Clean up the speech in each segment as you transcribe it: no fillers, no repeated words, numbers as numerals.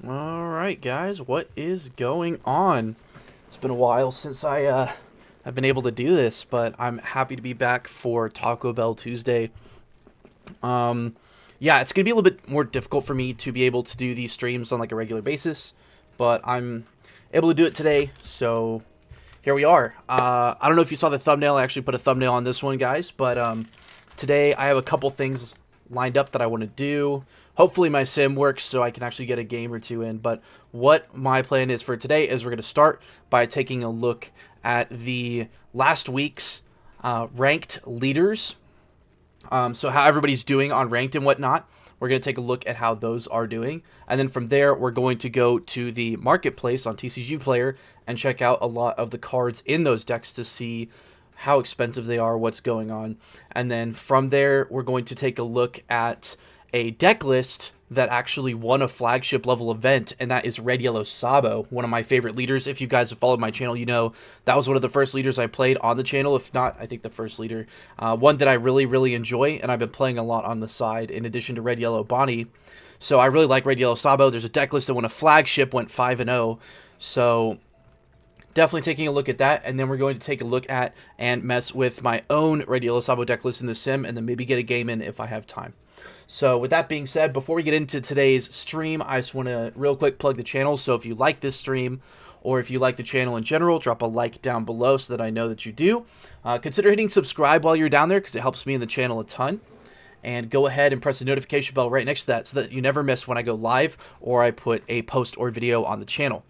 Alright guys, what is going on? It's been a while since I've been able to do this, but I'm happy to be back for Taco Bell Tuesday. Um, yeah, it's gonna be a little bit more difficult for me to be able to do these streams on like a regular basis, but I'm able to do it today, so here we are. I don't know if you saw the thumbnail. I actually put a thumbnail on this one, guys, but today I have a couple things lined up that I want to do. Hopefully my sim works so I can actually get a game or two in. But what my plan is for today is we're going to start by taking a look at the last week's ranked leaders. So how everybody's doing on ranked and whatnot. We're going to take a look at how those are doing. And then from there, we're going to go to the marketplace on TCG Player and check out a lot of the cards in those decks to see how expensive they are, what's going on. And then from there, we're going to take a look at a deck list that actually won a flagship level event, and that is Red Yellow Sabo, one of my favorite leaders. If you guys have followed my channel, you know that was one of the first leaders I played on the channel, if not, I think the first leader. One that I really enjoy, and I've been playing a lot on the side, in addition to Red Yellow Bonnie. So I really like Red Yellow Sabo. There's a deck list that won a flagship, went 5-0, so definitely taking a look at that, and then we're going to take a look at and mess with my own Red Yellow Sabo deck list in the sim, and then maybe get a game in if I have time. So with that being said, before we get into today's stream, I just want to real quick plug the channel. So if you like this stream, or if you like the channel in general, drop a like down below so that I know that you do. Consider hitting subscribe while you're down there because it helps me in the channel a ton. And go ahead and press the notification bell right next to that so that you never miss when I go live or I put a post or video on the channel.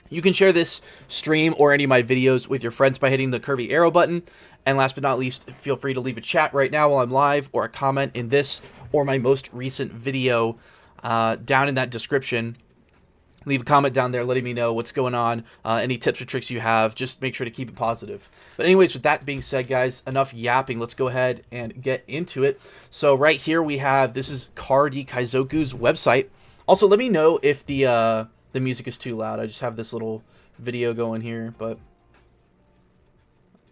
You can share this stream or any of my videos with your friends by hitting the curvy arrow button. And last but not least, feel free to leave a chat right now while I'm live or a comment in this or my most recent video down in that description. Leave a comment down there letting me know what's going on, any tips or tricks you have. Just make sure to keep it positive. But anyways, with that being said, guys, enough yapping. Let's go ahead and get into it. So right here we have, this is Cardi Kaizoku's website. Also, let me know if the music is too loud. I just have this little video going here, but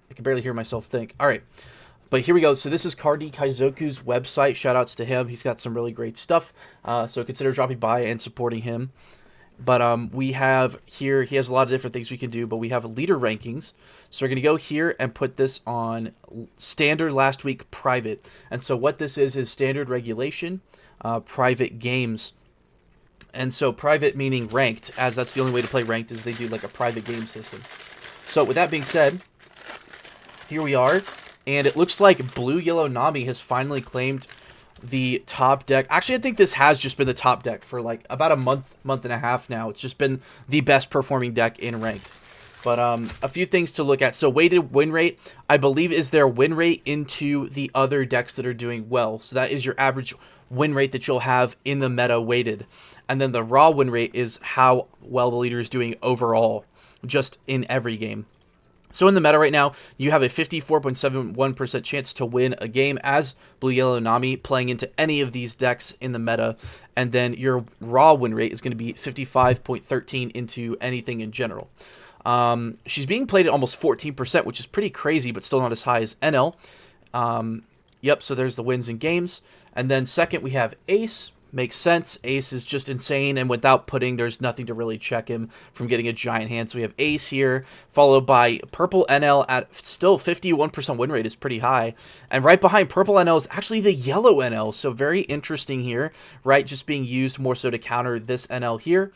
I can barely hear myself think. All right. But here we go. So this is Cardi Kaizoku's website. Shoutouts to him. He's got some really great stuff. So consider dropping by and supporting him. But we have here, he has a lot of different things we can do, but we have leader rankings. So we're going to go here and put this on standard last week private. And so what this is standard regulation, private games. And so private meaning ranked, as that's the only way to play ranked is they do like a private game system. So with that being said, here we are. And it looks like Blue Yellow Nami has finally claimed the top deck. Actually, I think this has just been the top deck for like about a month and a half now. It's just been the best performing deck in ranked. But a few things to look at. So weighted win rate, I believe, is their win rate into the other decks that are doing well. So that is your average win rate that you'll have in the meta weighted. And then the raw win rate is how well the leader is doing overall, just in every game. So in the meta right now, you have a 54.71% chance to win a game as Blue Yellow Nami playing into any of these decks in the meta. And then your raw win rate is going to be 55.13 into anything in general. She's being played at almost 14%, which is pretty crazy, but still not as high as NL. Yep, so there's the wins in games. And then second, we have Ace. Makes sense. Ace is just insane, and without putting, there's nothing to really check him from getting a giant hand. So we have Ace here, followed by Purple NL at still 51% win rate is pretty high. And right behind Purple NL is actually the Yellow NL, so very interesting here, right? Just being used more so to counter this NL here.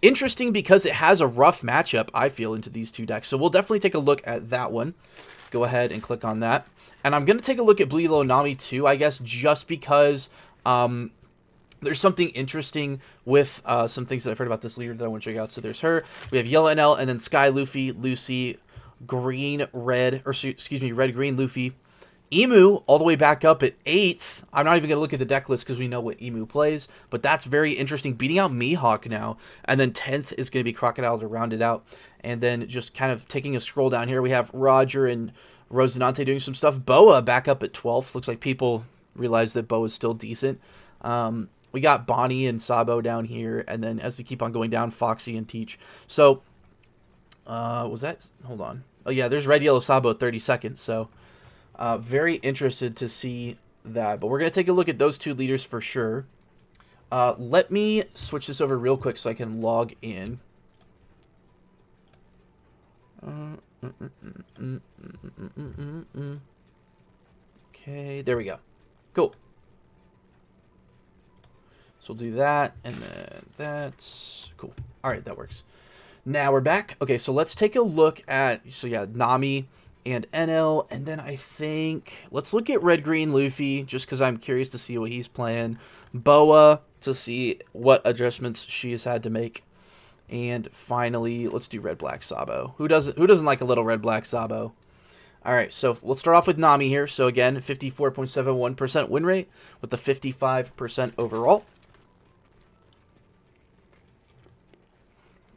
Interesting because it has a rough matchup, I feel, into these two decks. So we'll definitely take a look at that one. Go ahead and click on that. And I'm going to take a look at Blue Yellow Nami too, I guess, just because there's something interesting with some things that I've heard about this leader that I want to check out. So there's her. We have Yellow NL, and then Sky Luffy, Lucy, Green, Red, or excuse me, Red, Green, Luffy. Emu all the way back up at 8th. I'm not even going to look at the deck list because we know what Emu plays, but that's very interesting. Beating out Mihawk now. And then 10th is going to be Crocodile to round it out. And then just kind of taking a scroll down here, we have Roger and Rosinante doing some stuff. Boa back up at 12th. Looks like people realize that Boa is still decent. We got Bonnie and Sabo down here, and then as we keep on going down, Foxy and Teach. So, was that? Hold on. Oh yeah, there's Red Yellow Sabo 32nd. So, very interested to see that. But we're gonna take a look at those two leaders for sure. Let me switch this over real quick so I can log in. Okay, there we go. Cool. So we'll do that, and then that's cool. All right, that works. Now we're back. Okay, so let's take a look at, so yeah, Nami and NL, and then I think, let's look at Red Green Luffy, just because I'm curious to see what he's playing. Boa, to see what adjustments she has had to make. And finally, let's do Red Black Sabo. Who doesn't like a little Red Black Sabo? All right, so let's start off with Nami here. So again, 54.71% win rate with the 55% overall.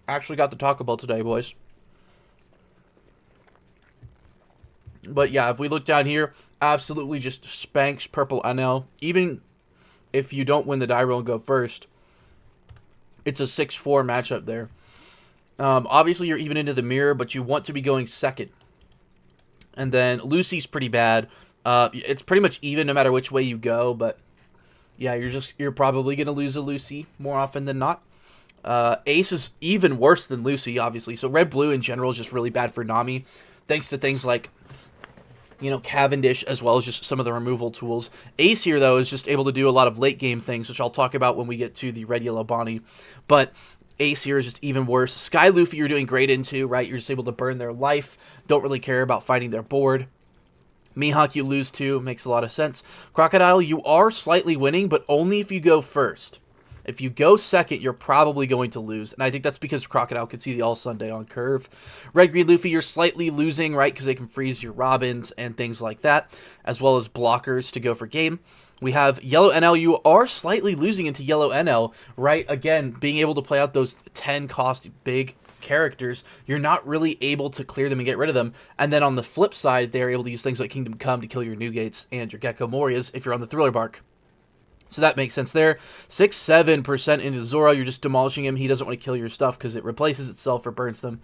Actually got the Taco Bell today, boys. But yeah, if we look down here, absolutely just spanks Purple NL. Even if you don't win the die roll and go first, it's a 6-4 matchup there. Obviously, you're even into the mirror, but you want to be going second. And then Lucy's pretty bad. It's pretty much even no matter which way you go, but yeah, you're probably going to lose a Lucy more often than not. Ace is even worse than Lucy, obviously. So red-blue in general is just really bad for Nami, thanks to things like, you know, Cavendish, as well as just some of the removal tools. Ace here, though, is just able to do a lot of late-game things, which I'll talk about when we get to the red-yellow Bonnie. But Ace here is just even worse. Sky Luffy you're doing great into, right? You're just able to burn their life. Don't really care about fighting their board. Mihawk you lose to. Makes a lot of sense. Crocodile, you are slightly winning, but only if you go first. If you go second, you're probably going to lose. And I think that's because Crocodile could see the All Sunday on curve. Red Green Luffy, you're slightly losing, right? Because they can freeze your Robins and things like that, as well as blockers to go for game. We have Yellow NL. You are slightly losing into Yellow NL, right? Again, being able to play out those 10 cost big characters, you're not really able to clear them and get rid of them. And then on the flip side, they're able to use things like Kingdom Come to kill your Newgates and your Gecko Morias if you're on the Thriller Bark. So that makes sense there. 6-7% into Zoro. You're just demolishing him. He doesn't want to kill your stuff because it replaces itself or burns them.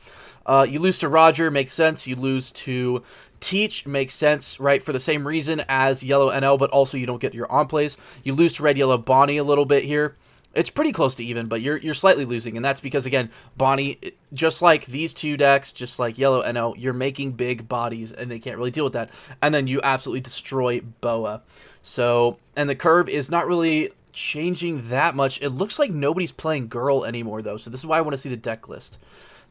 You lose to Roger. Makes sense. You lose to Teach. Makes sense, right? For the same reason as Yellow NL, but also you don't get your on-plays. You lose to Red Yellow Bonnie a little bit here. It's pretty close to even, but you're slightly losing, and that's because, again, Bonnie, just like these two decks, just like Yellow NL, you're making big bodies, and they can't really deal with that. And then you absolutely destroy Boa. So, and the curve is not really changing that much. It looks like nobody's playing Girl anymore, though, so this is why I want to see the deck list.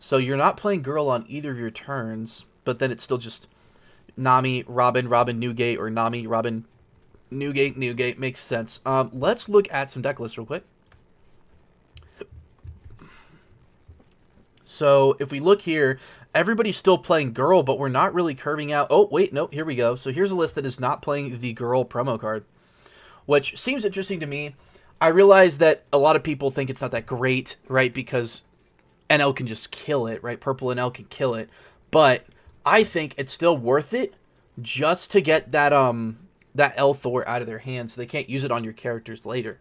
So you're not playing Girl on either of your turns, but then it's still just Nami, Robin, Robin, Newgate, or Nami, Robin, Newgate, Newgate. Makes sense. Let's look at some deck lists real quick. So if we look here, everybody's still playing Girl, but we're not really curving out. Oh, wait, no, here we go. So here's a list that is not playing the Girl promo card, which seems interesting to me. I realize that a lot of people think it's not that great, right, because NL can just kill it, right? Purple NL can kill it. But I think it's still worth it just to get that L-Thor out of their hands so they can't use it on your characters later.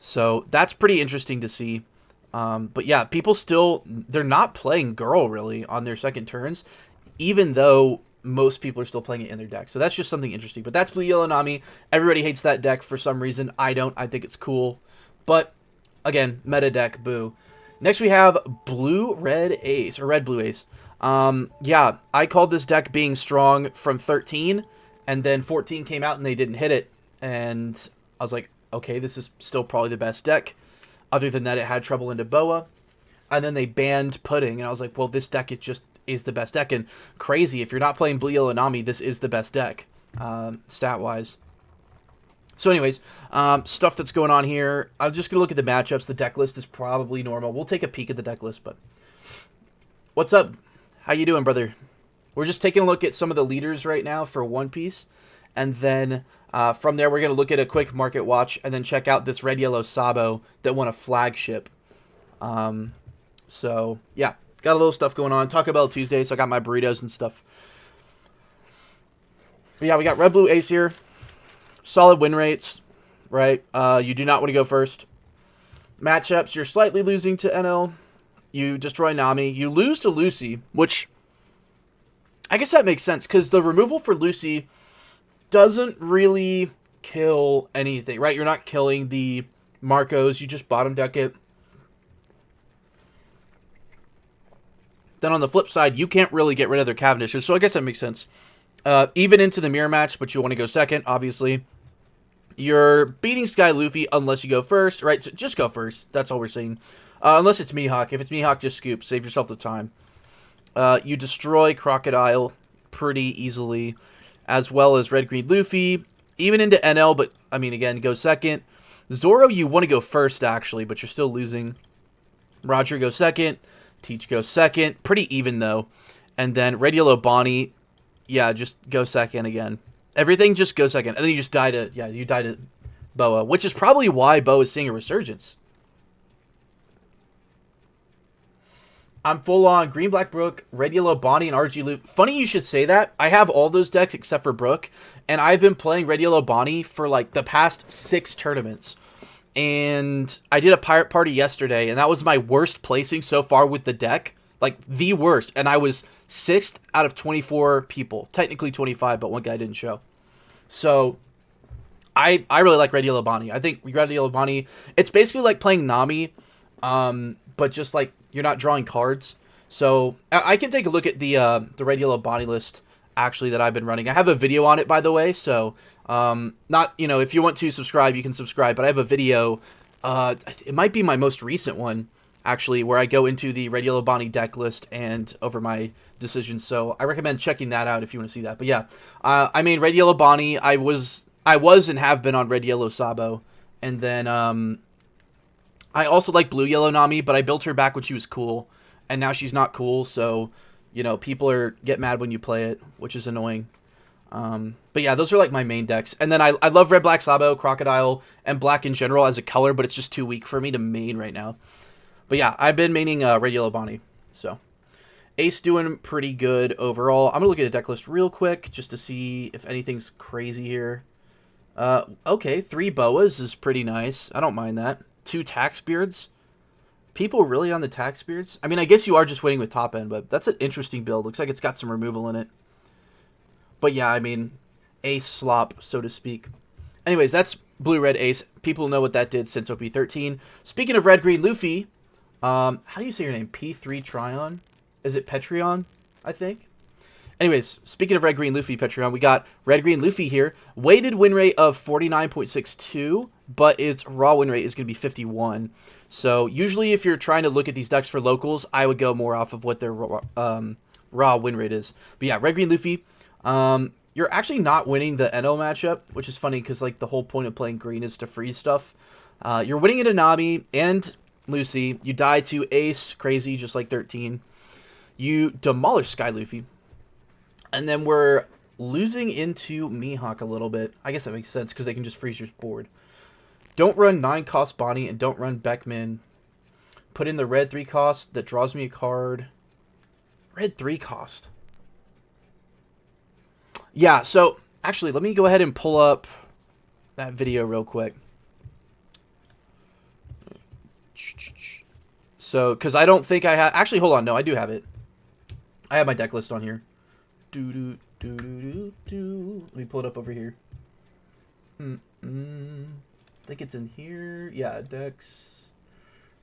So that's pretty interesting to see. But yeah, people still, they're not playing Girl really on their second turns, even though most people are still playing it in their deck. So that's just something interesting. But that's Blue Yellow Nami. Everybody hates that deck for some reason. I don't. I think it's cool. But again, meta deck, boo. Next we have Blue Red Ace, or Red Blue Ace. Yeah, I called this deck being strong from 13, and then 14 came out and they didn't hit it. And I was like, okay, this is still probably the best deck. Other than that, it had trouble into Boa. And then they banned Pudding. And I was like, well, this deck is the best deck. And crazy, if you're not playing Blue Yellow Nami, this is the best deck, stat-wise. So anyways, stuff that's going on here. I'm just going to look at the matchups. The deck list is probably normal. We'll take a peek at the deck list, but what's up? How you doing, brother? We're just taking a look at some of the leaders right now for One Piece. And then from there, we're going to look at a quick market watch and then check out this Red-Yellow Sabo that won a flagship. So, yeah, got a little stuff going on. Taco Bell Tuesday, so I got my burritos and stuff. But yeah, we got Red Blue Ace here. Solid win rates, right? You do not want to go first. Matchups, you're slightly losing to NL. You destroy Nami. You lose to Lucy, which I guess that makes sense because the removal for Lucy doesn't really kill anything, right? You're not killing the Marcos, you just bottom deck it. Then on the flip side, you can't really get rid of their Cavendishers, so I guess that makes sense. Even into the mirror match, but you want to go second, obviously. You're beating Sky Luffy unless you go first, right? So just go first. That's all we're saying. Unless it's Mihawk. If it's Mihawk, just scoop. Save yourself the time. You destroy Crocodile pretty easily, as well as Red Green Luffy. Even into NL, but, I mean, again, go second. Zoro, you want to go first, actually, but you're still losing. Roger goes second. Teach goes second. Pretty even, though. And then Red Yellow Bonnie, yeah, just go second again. Everything just goes second. And then you just die to, yeah, you die to Boa, which is probably why Boa is seeing a resurgence. I'm full on Green Black Brook, Red Yellow Bonnie, and RG Loop. Funny you should say that. I have all those decks except for Brook, and I've been playing Red Yellow Bonnie for like the past 6 tournaments. And I did a Pirate Party yesterday, and that was my worst placing so far with the deck. Like, the worst. And I was 6th out of 24 people. Technically 25, but one guy didn't show. So, I really like Red Yellow Bonnie. I think Red Yellow Bonnie, it's basically like playing Nami, but just like, you're not drawing cards. So, I can take a look at the Red Yellow Bonnie list, actually, that I've been running. I have a video on it, by the way, so... not, you know, if you want to subscribe, you can subscribe, but I have a video, it might be my most recent one, actually, where I go into the Red Yellow Bonnie deck list and over my decisions, so I recommend checking that out if you want to see that. But yeah, I mean, Red Yellow Bonnie, I was and have been on Red Yellow Sabo, and then, I also like Blue Yellow Nami, but I built her back when she was cool, and now she's not cool, so, you know, people get mad when you play it, which is annoying. But yeah, those are like my main decks. And then I love Red Black Sabo, Crocodile, and Black in general as a color, but it's just too weak for me to main right now. But yeah, I've been maining Red Yellow Bonnie. So Ace doing pretty good overall. I'm gonna look at a deck list real quick just to see if anything's crazy here. Okay, 3 Boas is pretty nice. I don't mind that. 2 Tax Beards. People really on the Tax Beards? I mean, I guess you are just winning with top end, but that's an interesting build. Looks like it's got some removal in it. But yeah, I mean, Ace slop, so to speak. Anyways, that's Blue-Red Ace. People know what that did since OP13. Speaking of Red-Green Luffy, how do you say your name? P3 Tryon? Is it Petreon, I think? Anyways, speaking of Red-Green Luffy, Petreon, we got Red-Green Luffy here. Weighted win rate of 49.62, but its raw win rate is going to be 51. So usually if you're trying to look at these decks for locals, I would go more off of what their raw win rate is. But yeah, Red-Green Luffy. You're actually not winning the NO matchup, which is funny because like the whole point of playing green is to freeze stuff. You're winning into Nami and Lucy. You die to Ace, crazy, just like 13. You demolish Sky Luffy. And then we're losing into Mihawk a little bit. I guess that makes sense because they can just freeze your board. Don't run 9 cost Bonnie and don't run Beckman. Put in the red 3 cost that draws me a card. Red 3 cost. Yeah, so, actually, let me go ahead and pull up that video real quick. So, because I don't think I have... Actually, hold on. No, I do have it. I have my deck list on here. Let me pull it up over here. I think it's in here. Yeah, decks.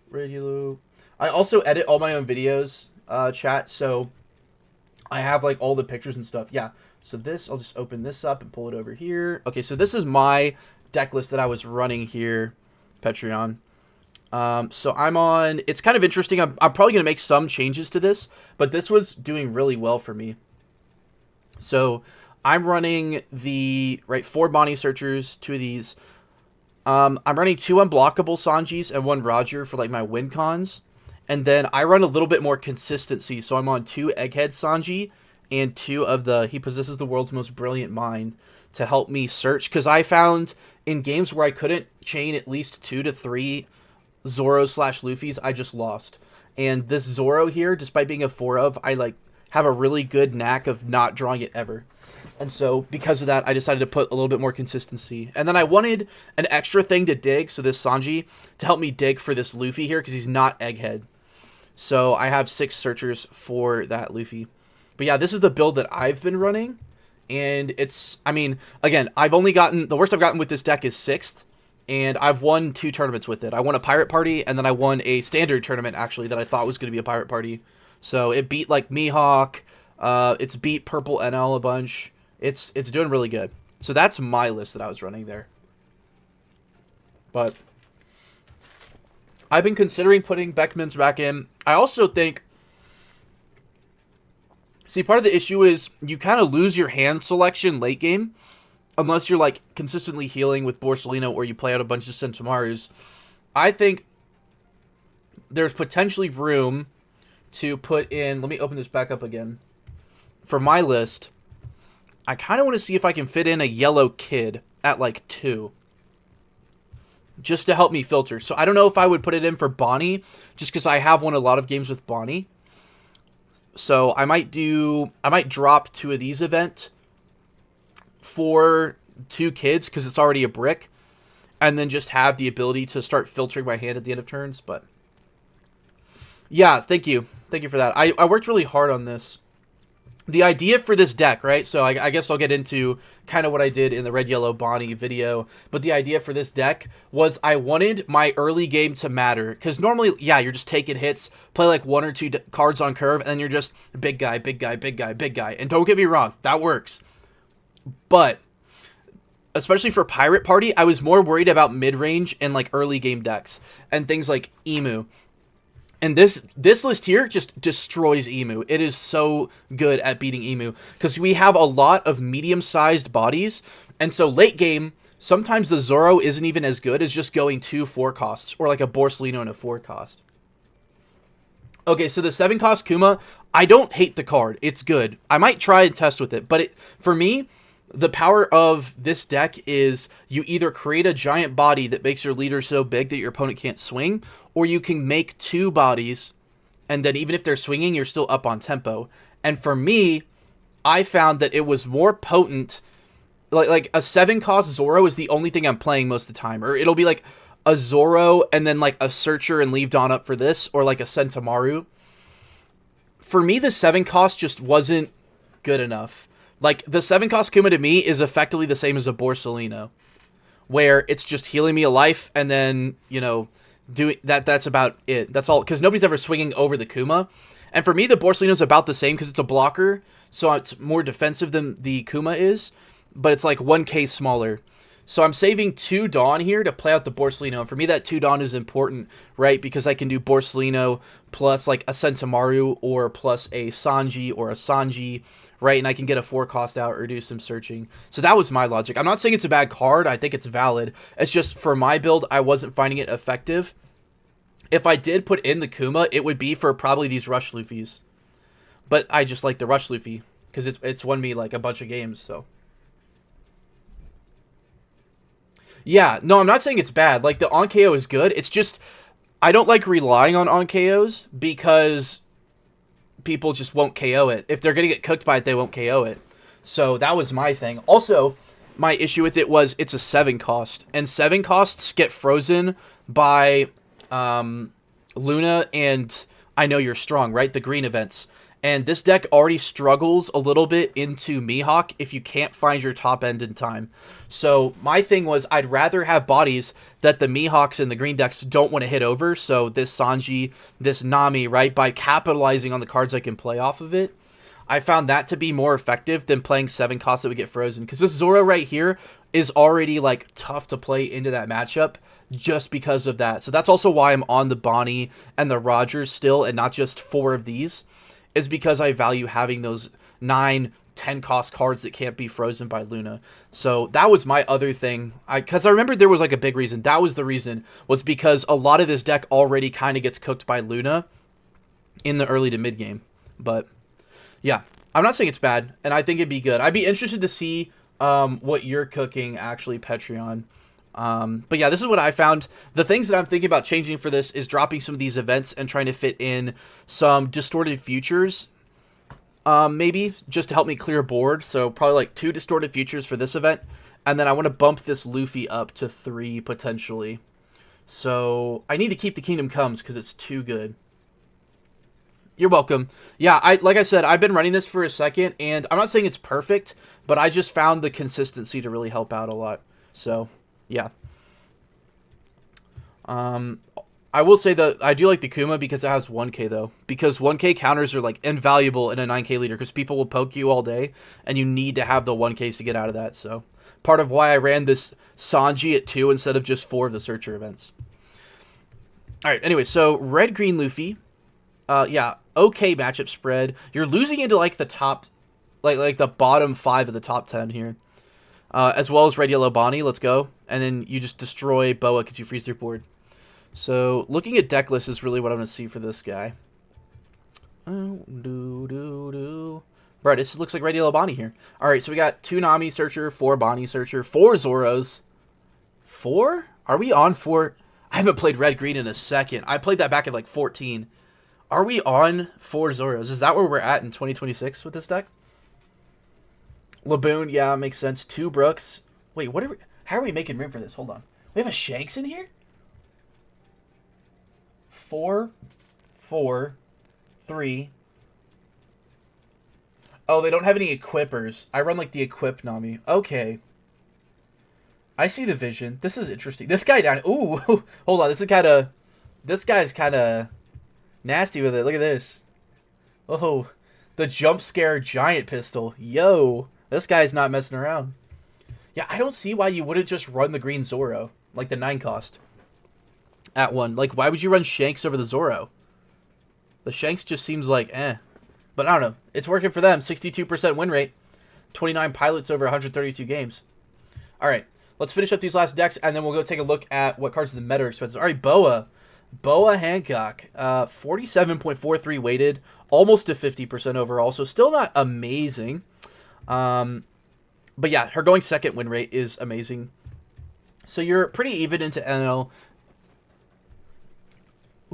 Regular. I also edit all my own videos, chat, so I have, like, all the pictures and stuff. Yeah. So this, I'll just open this up and pull it over here. Okay, so this is my deck list that I was running here, Patreon. So I'm on, it's kind of interesting. I'm probably going to make some changes to this, but this was doing really well for me. So I'm running the, 4 Bonnie Searchers, 2 of these. I'm running 2 Unblockable Sanjis and 1 Roger for like my win cons. And then I run a little bit more consistency. So I'm on 2 Egghead Sanji and 2 of the He Possesses the World's Most Brilliant Mind to help me search. Because I found in games where I couldn't chain at least 2 to 3 Zoro/Luffy's, I just lost. And this Zoro here, despite being a 4 of, I like have a really good knack of not drawing it ever. And so because of that, I decided to put a little bit more consistency. And then I wanted an extra thing to dig, so this Sanji, to help me dig for this Luffy here, because he's not Egghead. So I have 6 searchers for that Luffy. But yeah, this is the build that I've been running, and it's, I mean, again, I've only gotten, the worst I've gotten with this deck is 6th, and I've won 2 tournaments with it. I won a pirate party, and then I won a standard tournament, actually, that I thought was going to be a pirate party. So it beat, like, Mihawk. It's beat Purple NL a bunch. It's doing really good. So that's my list that I was running there. But I've been considering putting Beckman's back in. I also think... See, part of the issue is you kind of lose your hand selection late game. Unless you're, like, consistently healing with Borsalino or you play out a bunch of Sentimarus. I think there's potentially room to put in... Let me open this back up again. For my list, I kind of want to see if I can fit in a yellow kid at, like, 2. Just to help me filter. So I don't know if I would put it in for Bonnie, just because I have won a lot of games with Bonnie. So I might drop 2 of these event for 2 kids, because it's already a brick, and then just have the ability to start filtering my hand at the end of turns. But yeah, thank you for that. I worked really hard on this. The idea for this deck, right? So I guess I'll get into kind of what I did in the Red Yellow Bonnie video. But the idea for this deck was I wanted my early game to matter. Because normally, yeah, you're just taking hits, play like 1 or 2 cards on curve, and then you're just big guy, big guy, big guy, big guy. And don't get me wrong, that works. But especially for Pirate Party, I was more worried about mid-range and like early game decks. And things like Emu. And this list here just destroys Emu. It is so good at beating Emu. Because we have a lot of medium-sized bodies. And so late game, sometimes the Zoro isn't even as good as just going 2 4 costs. Or like a Borsalino and a 4 cost. Okay, so the 7 cost Kuma, I don't hate the card. It's good. I might try and test with it. But for me, the power of this deck is you either create a giant body that makes your leader so big that your opponent can't swing, or you can make 2 bodies, and then even if they're swinging, you're still up on tempo. And for me, I found that it was more potent. Like a 7 cost Zoro is the only thing I'm playing most of the time. Or it'll be like a Zoro and then like a Searcher and leave Dawn up for this, or like a Sentimaru. For me, the 7 cost just wasn't good enough. Like, the 7 cost Kuma to me is effectively the same as a Borsalino, where it's just healing me a life, and then, you know, that's about it. That's all, because nobody's ever swinging over the Kuma. And for me, the Borsalino's about the same, because it's a blocker, so it's more defensive than the Kuma is, but it's like 1k smaller. So I'm saving 2 Dawn here to play out the Borsalino, and for me, that 2 Dawn is important, right, because I can do Borsalino plus, like, a Sentimaru, or plus a Sanji, or a Sanji, right, and I can get a 4 cost out or do some searching. So that was my logic. I'm not saying it's a bad card. I think it's valid. It's just, for my build, I wasn't finding it effective. If I did put in the Kuma, it would be for probably these Rush Luffys. But I just like the Rush Luffy, because it's won me, like, a bunch of games, so. Yeah, no, I'm not saying it's bad. Like, the on-KO is good. It's just, I don't like relying on on-KOs, because people just won't KO it. If they're going to get cooked by it, they won't KO it. So that was my thing. Also, my issue with it was it's a 7 cost. And 7 costs get frozen by Luna and I Know You're Strong, right? The green events. And this deck already struggles a little bit into Mihawk if you can't find your top end in time. So my thing was I'd rather have bodies that the Mihawks and the green decks don't want to hit over. So this Sanji, this Nami, right? By capitalizing on the cards I can play off of it. I found that to be more effective than playing 7 costs that would get frozen. Because this Zoro right here is already like tough to play into that matchup just because of that. So that's also why I'm on the Bonnie and the Rogers still and not just 4 of these. Is because I value having those 9, 10 cost cards that can't be frozen by Luna. So that was my other thing. Because I remember there was like a big reason. That was the reason. Was because a lot of this deck already kind of gets cooked by Luna in the early to mid game. But yeah, I'm not saying it's bad. And I think it'd be good. I'd be interested to see what you're cooking actually, Patreon. But yeah, this is what I found. The things that I'm thinking about changing for this is dropping some of these events and trying to fit in some distorted futures, maybe, just to help me clear a board. So probably like 2 distorted futures for this event. And then I want to bump this Luffy up to 3 potentially. So I need to keep the Kingdom Comes because it's too good. You're welcome. Yeah, like I said, I've been running this for a second, and I'm not saying it's perfect, but I just found the consistency to really help out a lot. So... yeah. I will say that I do like the Kuma because it has 1k though. Because 1k counters are like invaluable in a 9k leader because people will poke you all day and you need to have the 1ks to get out of that. So part of why I ran this Sanji at 2 instead of just 4 of the Searcher events. Alright, anyway, so red-green Luffy. Yeah, okay matchup spread. You're losing into like the top, like the bottom 5 of the top 10 here. As well as red-yellow Bonnie, let's go. And then you just destroy Boa because you freeze their board. So, looking at Decklists is really what I'm going to see for this guy. Bro, this looks like Red Yellow Bonnie here. Alright, so we got 2 Nami Searcher, 4 Bonnie Searcher, 4 Zoros. 4? Are we on 4? I haven't played Red Green in a second. I played that back at like 14. Are we on 4 Zoros? Is that where we're at in 2026 with this deck? Laboon, yeah, makes sense. 2 Brooks. Wait, what are we... How are we making room for this? Hold on. We have a Shanks in here? 4, 4, 3. Oh, they don't have any equippers. I run like the equip Nami. Okay. I see the vision. This is interesting. This guy down... Ooh, hold on. This is kind of... This guy's kind of nasty with it. Look at this. Oh, the jump scare giant pistol. Yo, this guy's not messing around. Yeah, I don't see why you wouldn't just run the green Zoro. Like the 9 cost. At 1. Like, why would you run Shanks over the Zoro? The Shanks just seems like, eh. But I don't know. It's working for them. 62% win rate. 29 pilots over 132 games. Alright. Let's finish up these last decks, and then we'll go take a look at what cards in the meta are expensive. Alright, Boa. Boa Hancock. 47.43 weighted. Almost to 50% overall. So still not amazing. But yeah, her going second win rate is amazing. So you're pretty even into NL.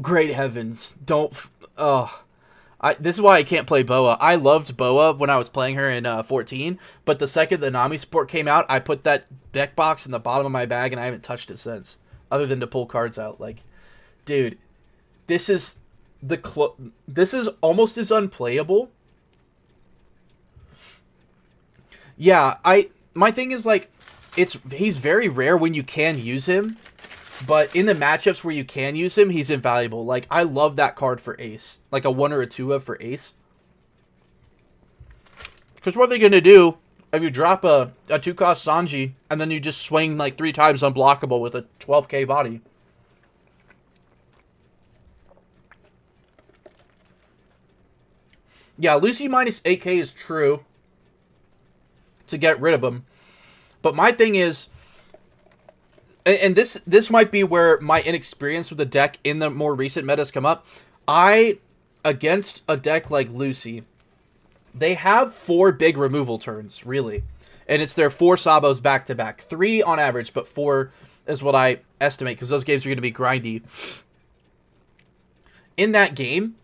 Great heavens. Don't... this is why I can't play Boa. I loved Boa when I was playing her in 14, but the second the Nami support came out, I put that deck box in the bottom of my bag, and I haven't touched it since, other than to pull cards out. Like, dude, this is this is almost as unplayable. Yeah, my thing is, like, he's very rare when you can use him. But in the matchups where you can use him, he's invaluable. Like, I love that card for Ace. Like a 1 or a 2 of for Ace. Because what they're going to do, if you drop a 2-cost Sanji, and then you just swing like 3 times unblockable with a 12k body. Yeah, Lucy minus 8k is true. To get rid of him. But my thing is... And this might be where my inexperience with the deck in the more recent metas come up. Against a deck like Lucy, they have 4 big removal turns, really. And it's their 4 Sabos back-to-back. 3 on average, but 4 is what I estimate, because those games are going to be grindy. In that game,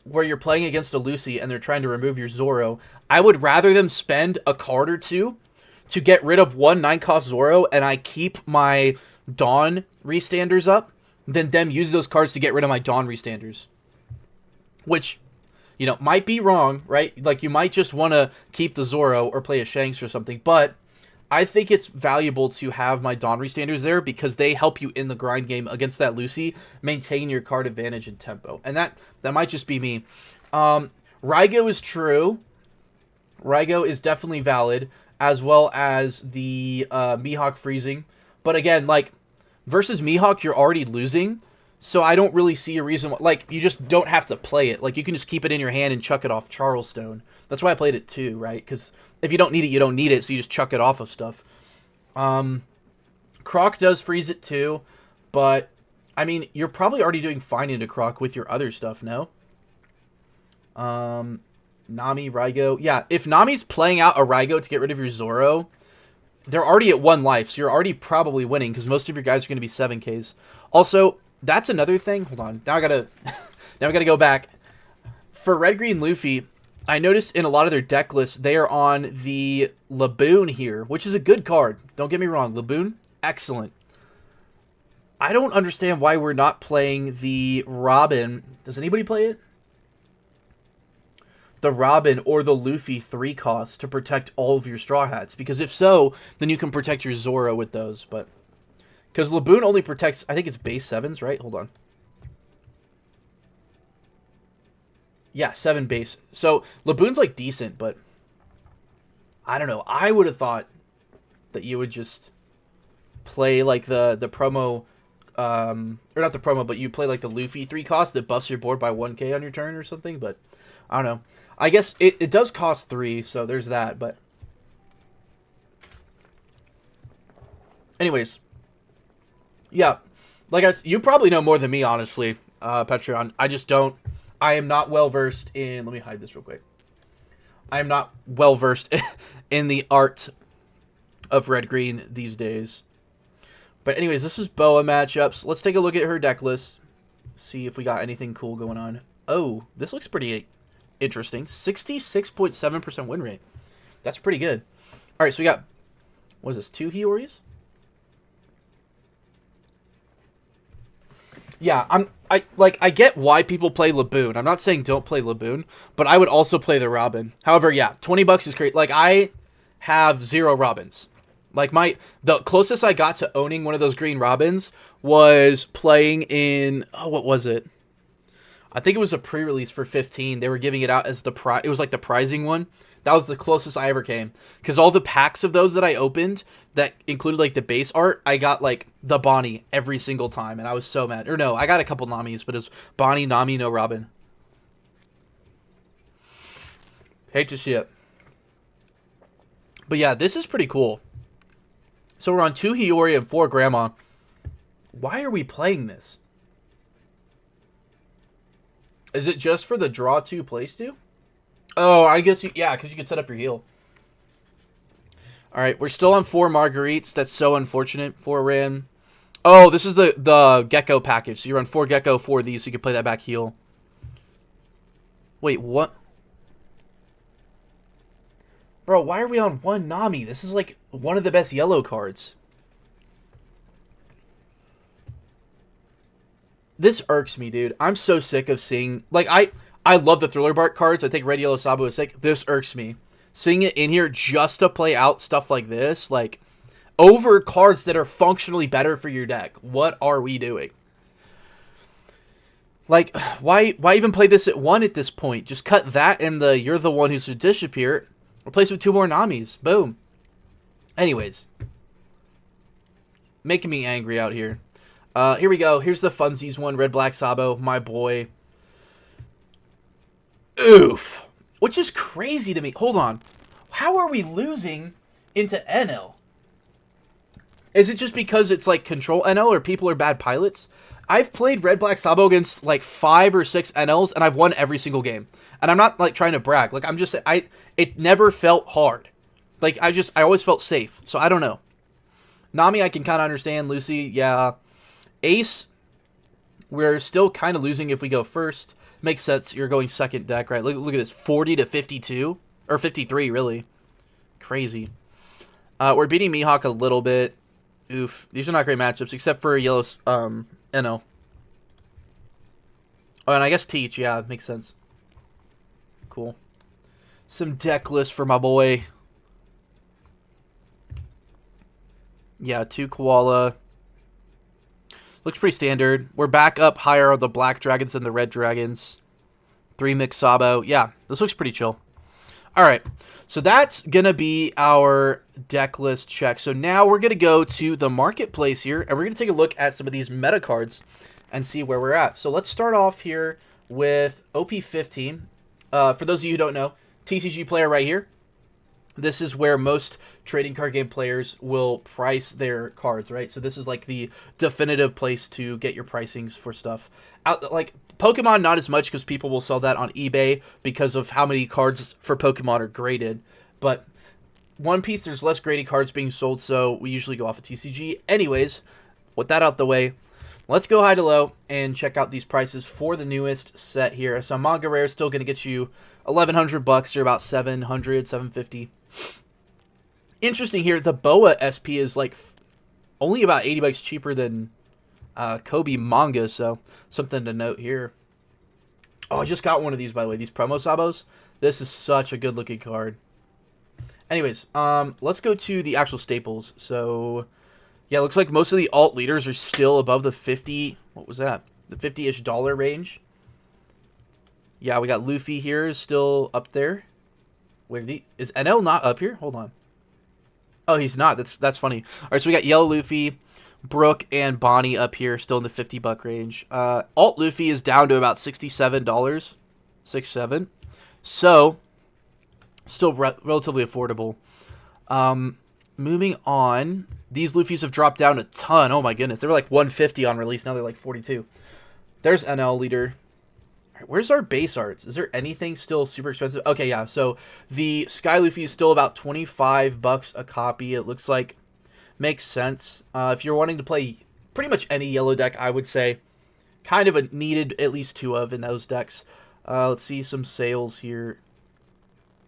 where you're playing against a Lucy and they're trying to remove your Zoro, I would rather them spend a card or 2 to get rid of 1 9-cost Zoro, and I keep my Dawn restanders up, than them use those cards to get rid of my Dawn restanders. Which, you know, might be wrong, right? Like, you might just want to keep the Zoro or play a Shanks or something, but I think it's valuable to have my Dawn restanders there because they help you in the grind game against that Lucy maintain your card advantage and tempo. And that might just be me. Raigo is true. Raigo is definitely valid, as well as the Mihawk freezing. But again, like, versus Mihawk, you're already losing, so I don't really see a reason why, like, you just don't have to play it. Like, you can just keep it in your hand and chuck it off Charleston. That's why I played it too, right? Because if you don't need it, you don't need it, so you just chuck it off of stuff. Croc does freeze it too, but, I mean, you're probably already doing fine into Croc with your other stuff, no? Nami, Raigo. Yeah, if Nami's playing out a Raigo to get rid of your Zoro, they're already at 1 life, so you're already probably winning, because most of your guys are going to be 7Ks. Also, that's another thing. Hold on. Now I gotta go back. For Red-Green Luffy, I noticed in a lot of their deck lists, they are on the Laboon here, which is a good card. Don't get me wrong. Laboon, excellent. I don't understand why we're not playing the Robin. Does anybody play it? The Robin or the Luffy 3 cost to protect all of your Straw Hats. Because if so, then you can protect your Zoro with those. But Because Laboon only protects, I think it's base 7s, right? Hold on. Yeah, 7 base. So Laboon's like decent, but I don't know. I would have thought that you would just play like the promo, or not the promo, but you play like the Luffy 3 cost that buffs your board by 1k on your turn or something. But I don't know. I guess it does cost 3, so there's that. But anyways, yeah, like you probably know more than me, honestly, Patreon. I just don't. I am not well versed in. Let me hide this real quick. I am not well versed in the art of red green these days. But anyways, this is Boa matchups. Let's take a look at her deck list. See if we got anything cool going on. Oh, this looks pretty interesting. 66.7% win rate. That's pretty good. All right, so we got, what is this, 2 Hioris? Yeah, I get why people play Laboon. I'm not saying don't play Laboon, but I would also play the Robin. However, yeah, $20 is great. Like, I have 0 Robins. Like, the closest I got to owning one of those green Robins was playing in, oh, what was it? I think it was a pre-release for 15. They were giving it out as it was like the prizing one. That was the closest I ever came. Because all the packs of those that I opened that included like the base art, I got like the Bonnie every single time. And I was so mad. Or no, I got a couple Namis, but it was Bonnie, Nami, no Robin. Hate to see it. But yeah, this is pretty cool. So we're on 2 Hiyori and 4 Grandma. Why are we playing this? Is it just for the draw 2 place 2? Oh, I guess yeah, because you can set up your heal. All right, we're still on 4 Marguerites. That's so unfortunate. 4 Ran. Oh, this is the Gecko package. So you run 4 Gecko, 4 these, so you can play that back heal. Wait, what? Bro, why are we on 1 Nami? This is like one of the best yellow cards. This irks me, dude. I'm so sick of seeing... Like, I love the Thriller Bark cards. I think Red Yellow Sabo is sick. This irks me. Seeing it in here just to play out stuff like this, like, over cards that are functionally better for your deck. What are we doing? Like, why even play this at 1 at this point? Just cut that and the You're the One Who Should Disappear. Replace it with 2 more Namis. Boom. Anyways. Making me angry out here. Here we go. Here's the Funsies one. Red Black Sabo. My boy. Oof. Which is crazy to me. Hold on. How are we losing into NL? Is it just because it's like control NL or people are bad pilots? I've played Red Black Sabo against like 5 or 6 NLs and I've won every single game. And I'm not like trying to brag. Like I'm just it never felt hard. Like I always felt safe. So I don't know. Nami I can kind of understand. Lucy, yeah. Ace, we're still kind of losing if we go first. Makes sense. You're going second deck, right? Look at this. 40 to 52. Or 53, really. Crazy. We're beating Mihawk a little bit. Oof. These are not great matchups, except for Yellow, NO. Oh, and I guess Teach. Yeah, makes sense. Cool. Some deck lists for my boy. Yeah, 2 Koala. Looks pretty standard. We're back up higher on the black dragons than the red dragons. 3 Mixabo. Yeah, this looks pretty chill. All right, so that's going to be our deck list check. So now we're going to go to the marketplace here, and we're going to take a look at some of these meta cards and see where we're at. So let's start off here with OP15. For those of you who don't know, TCG player right here. This is where most trading card game players will price their cards, right? So this is like the definitive place to get your pricings for stuff. Like Pokemon, not as much because people will sell that on eBay because of how many cards for Pokemon are graded. But One Piece, there's less graded cards being sold, so we usually go off of TCG. Anyways, with that out the way, let's go high to low and check out these prices for the newest set here. So Manga Rare is still going to get you $1,100. You're about 700, 750. Interesting here, the Boa SP is like only about $80 cheaper than Kobe manga, so something to note here. Oh, I just got one of these, by the way, these promo Sabos. This is such a good looking card. Anyways, let's go to the actual staples. So Yeah, it looks like most of the alt leaders are still above the 50. What was that? The 50-ish dollar range. Yeah, we got Luffy here is still up there. Wait, is NL not up here? Hold on. Oh, he's not. That's funny. All right, so we got Yellow Luffy, Brooke, and Bonnie up here, still in the $50 range. Alt Luffy is down to about $67, 67. So, still relatively affordable. Moving on, these Luffys have dropped down a ton. Oh my goodness, they were like 150 on release. Now they're like 42. There's NL leader. Where's our base arts? Is there anything still super expensive? Okay, yeah. So the Sky Luffy is still about $25 a copy. It looks like makes sense. If you're wanting to play pretty much any yellow deck, I would say kind of a needed at least 2 of in those decks. Let's see some sales here.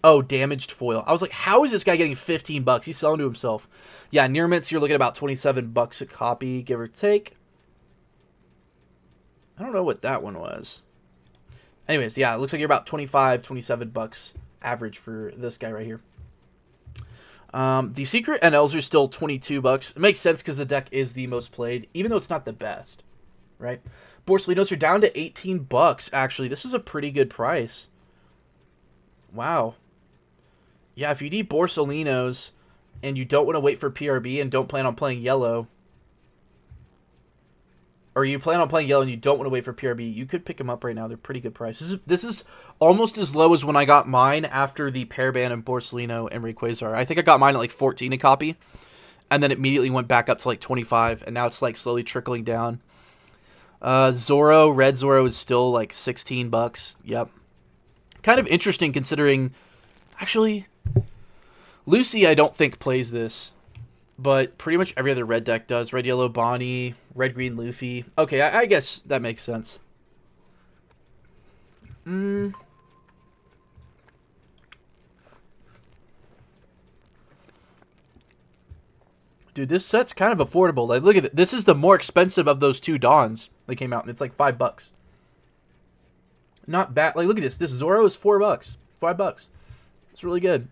Oh, damaged foil. I was like, how is this guy getting $15? He's selling to himself. Yeah, near mints, you're looking at about $27 a copy, give or take. I don't know what that one was. Anyways, yeah, it looks like you're about $27 average for this guy right here. The secret NLs are still $22. It makes sense because the deck is the most played, even though it's not the best, right? Borsalinos are down to $18, actually. This is a pretty good price. Wow. Yeah, if you need Borsalinos and you don't want to wait for PRB and don't plan on playing yellow, or you plan on playing yellow and you don't want to wait for PRB, you could pick them up right now. They're pretty good price. This is almost as low as when I got mine after the pair ban and Borsalino and Rayquaza. I think I got mine at like 14 a copy, and then immediately went back up to like 25, and now it's like slowly trickling down. Zoro, Red Zoro is still like $16. Yep. Kind of interesting considering, actually, Lucy I don't think plays this. But pretty much every other red deck does. Red, Yellow, Bonnie, Red, Green, Luffy. Okay, I guess that makes sense. Dude, this set's kind of affordable. Like, look at it. This is the more expensive of those 2 Dawns that came out, and it's like $5. Not bad. Like, look at this. This Zoro is $4. $5. It's really good.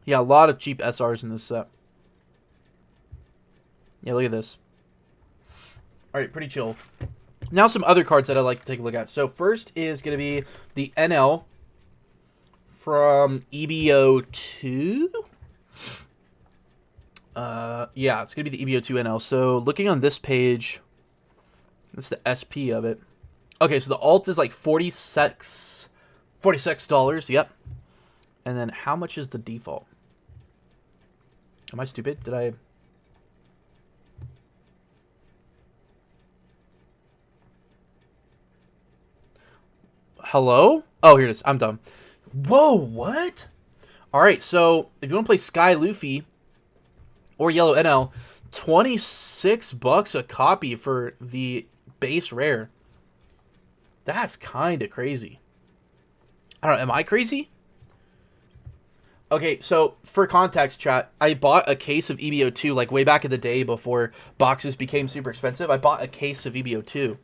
Yeah, a lot of cheap SRs in this set. Yeah, look at this. Alright, pretty chill. Now some other cards that I'd like to take a look at. So first is going to be the NL from EBO2. Yeah, it's going to be the EBO2 NL. So looking on this page, that's the SP of it. Okay, so the alt is like $46. Yep. And then how much is the default? Am I stupid? Did I... Hello? Oh, here it is. I'm dumb. Whoa, what? Alright, so if you want to play Sky Luffy or Yellow NL, $26 a copy for the base rare. That's kind of crazy. I don't know. Am I crazy? Okay, so for context, chat, I bought a case of EBO2 like way back in the day before boxes became super expensive. I bought a case of EBO2.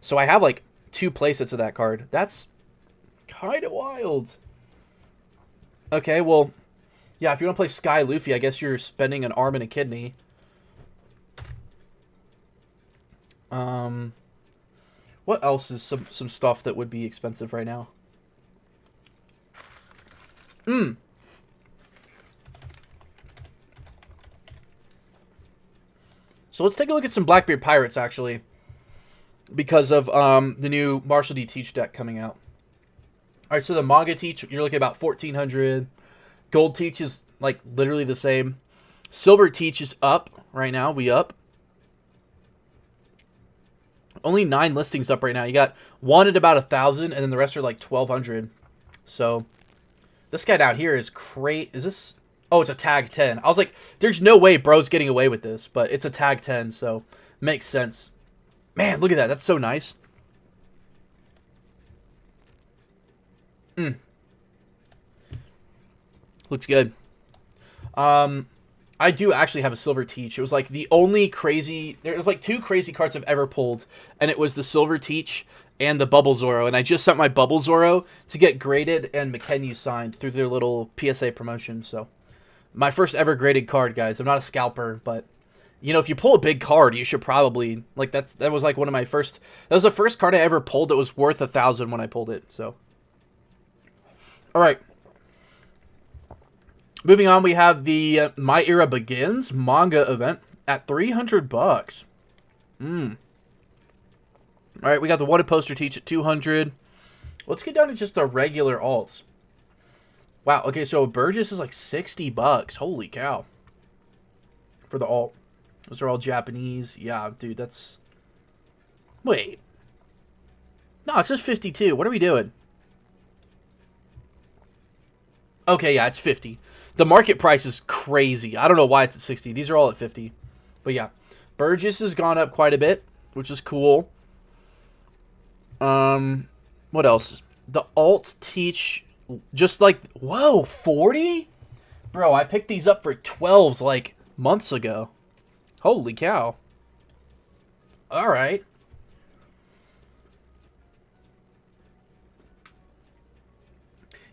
So I have like 2 playsets of that card. That's kind of wild. Okay, well, yeah, if you want to play Sky Luffy, I guess you're spending an arm and a kidney. What else is some stuff that would be expensive right now? So let's take a look at some Blackbeard Pirates, actually, because of the new Marshall D. Teach deck coming out. All right, so the Manga Teach, you're looking at about 1,400. Gold Teach is, like, literally the same. Silver Teach is up right now. We up. Only 9 listings up right now. You got one at about 1,000, and then the rest are, like, 1,200. So this guy down here is crazy. Is this... Oh, it's a tag 10. I was like, there's no way bro's getting away with this, but it's a tag 10, so makes sense. Man, look at that. That's so nice. Looks good. I do actually have a Silver Teach. It was like the only crazy... There was like 2 crazy cards I've ever pulled, and it was the Silver Teach and the Bubble Zoro, and I just sent my Bubble Zoro to get graded and McKenny signed through their little PSA promotion, so... My first ever graded card, guys. I'm not a scalper, but you know, if you pull a big card, you should probably like that was like one of my first. That was the first card I ever pulled that was worth 1,000 when I pulled it. So, all right. Moving on, we have the My Era Begins manga event at $300. All right, we got the Wanted Poster Teach at 200. Let's get down to just the regular alts. Wow. Okay, so Burgess is like $60. Holy cow! For the alt. Those are all Japanese. Yeah, dude, that's... Wait. No, it says 52. What are we doing? Okay, yeah, it's 50. The market price is crazy. I don't know why it's at 60. These are all at 50. But yeah, Burgess has gone up quite a bit, which is cool. What else? The alt teach just like, whoa, 40? Bro, I picked these up for 12s like months ago. Holy cow. All right.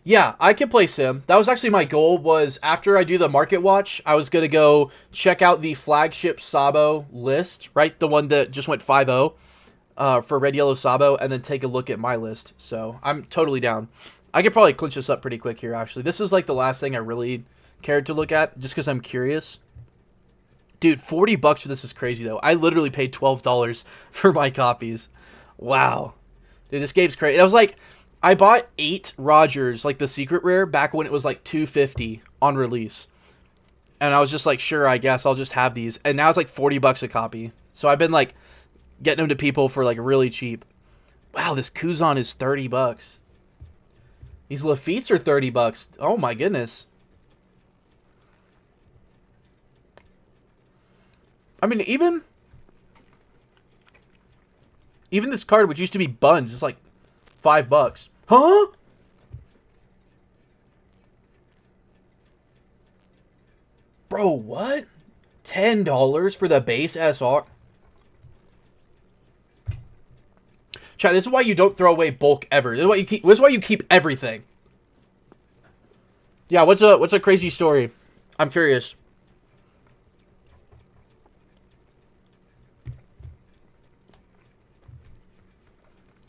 Yeah, I can play Sim. That was actually my goal, was after I do the market watch, I was going to go check out the flagship Sabo list, right? The one that just went 5-0 for Red Yellow Sabo, and then take a look at my list. So I'm totally down. I could probably clinch this up pretty quick here, actually. This is like the last thing I really cared to look at, just because I'm curious. Dude, $40 for this is crazy, though. I literally paid $12 for my copies. Wow. Dude, this game's crazy. It was like... I bought 8 Rogers, like the secret rare, back when it was like $250 on release. And I was just like, sure, I guess I'll just have these. And now it's like $40 a copy. So I've been like getting them to people for like really cheap. Wow, this Kuzan is $30. These Lafitte's are $30. Oh my goodness. I mean, even this card, which used to be buns, is like $5. Huh? Bro, what? $10 for the base SR? Chat, this is why you don't throw away bulk ever. This is why you keep everything. Yeah, what's a crazy story? I'm curious.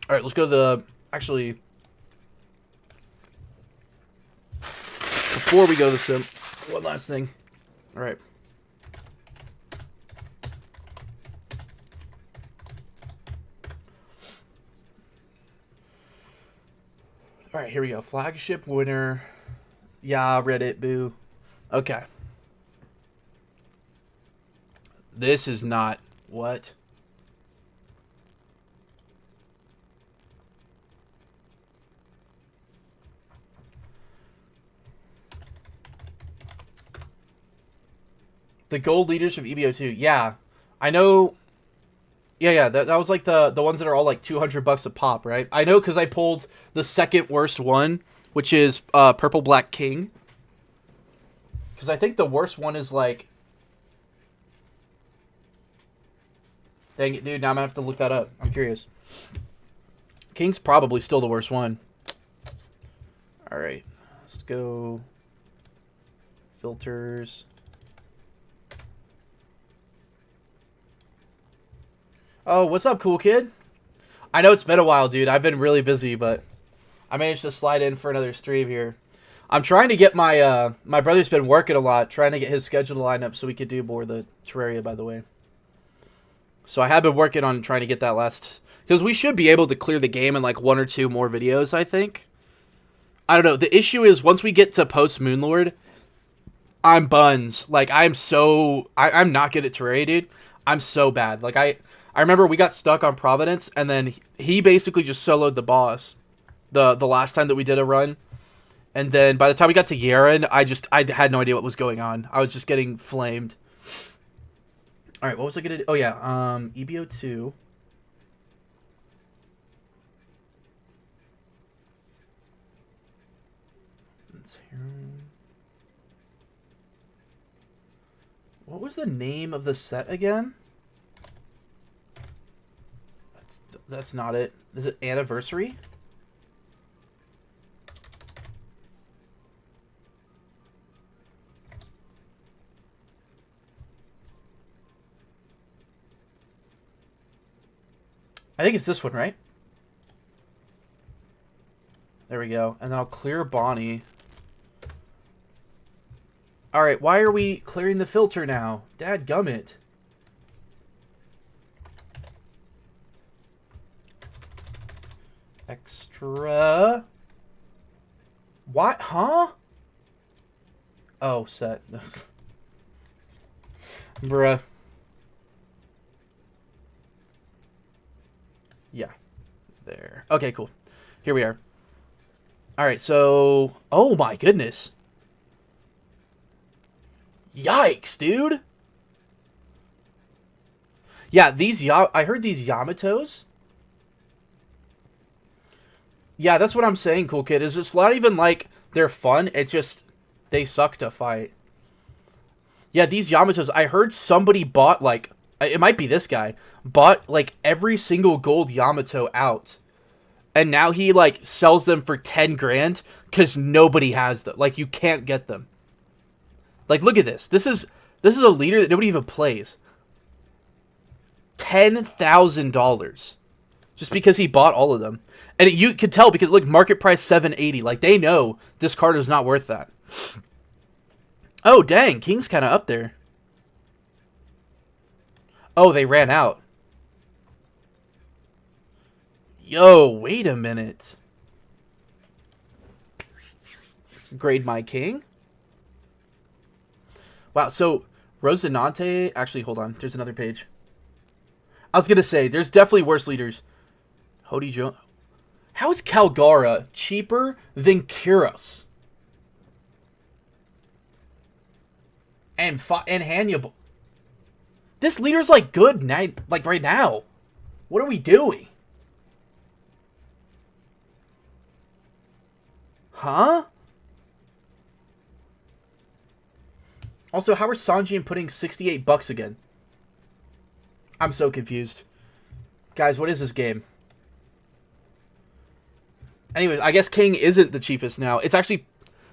All right, let's go to the actually. Before we go to the sim, one last thing. All right. All right, here we go. Flagship winner. Yeah, Reddit, boo. Okay. This is not... What? The gold leaders of EBO2. Yeah. I know... Yeah, that was like the ones that are all like $200 a pop, right? I know because I pulled the second worst one, which is Purple Black King. Because I think the worst one is like... Dang it, dude. Now I'm going to have to look that up. I'm curious. King's probably still the worst one. Alright. Let's go... Filters... Oh, what's up, cool kid? I know it's been a while, dude. I've been really busy, but I managed to slide in for another stream here. I'm trying to get my my brother's been working a lot, trying to get his schedule to line up so we could do more of the Terraria, by the way. So I have been working on trying to get that last... Because we should be able to clear the game in like 1 or 2 more videos, I think. I don't know. The issue is once we get to post Moonlord, I'm buns. Like, I'm not good at Terraria, dude. I'm so bad. Like, I remember we got stuck on Providence, and then he basically just soloed the boss the last time that we did a run. And then by the time we got to Yaren, I had no idea what was going on. I was just getting flamed. All right, what was I going to do? Oh, yeah, EBO2. What was the name of the set again? That's not it. Is it Anniversary? I think it's this one, right? There we go. And then I'll clear Bonnie. Alright, why are we clearing the filter now? Dadgummit. Extra. What? Huh? Oh, set. Bruh. Yeah. There. Okay, cool. Here we are. Alright, so... Oh my goodness. Yikes, dude. Yeah, I heard these Yamatos. Yeah, that's what I'm saying, Cool Kid. Is it's not even like they're fun. It's just they suck to fight. Yeah, these Yamatos, I heard somebody bought like... It might be this guy. Bought like every single gold Yamato out. And now he like sells them for 10 grand because nobody has them. Like you can't get them. Like look at this. This is a leader that nobody even plays. $10,000 just because he bought all of them. And you could tell because look, market price 780. Like they know this card is not worth that. Oh dang, King's kind of up there. Oh, they ran out. Yo, wait a minute. Grade my king. Wow, so Rosinante... Actually, hold on. There's another page. I was going to say, there's definitely worse leaders. Hody Jones. How is Calgara cheaper than Kyros? And Hannibal. This leader's like good like right now. What are we doing? Huh? Also, how are Sanji and putting 68 bucks again? I'm so confused. Guys, what is this game? Anyway, I guess King isn't the cheapest now. It's actually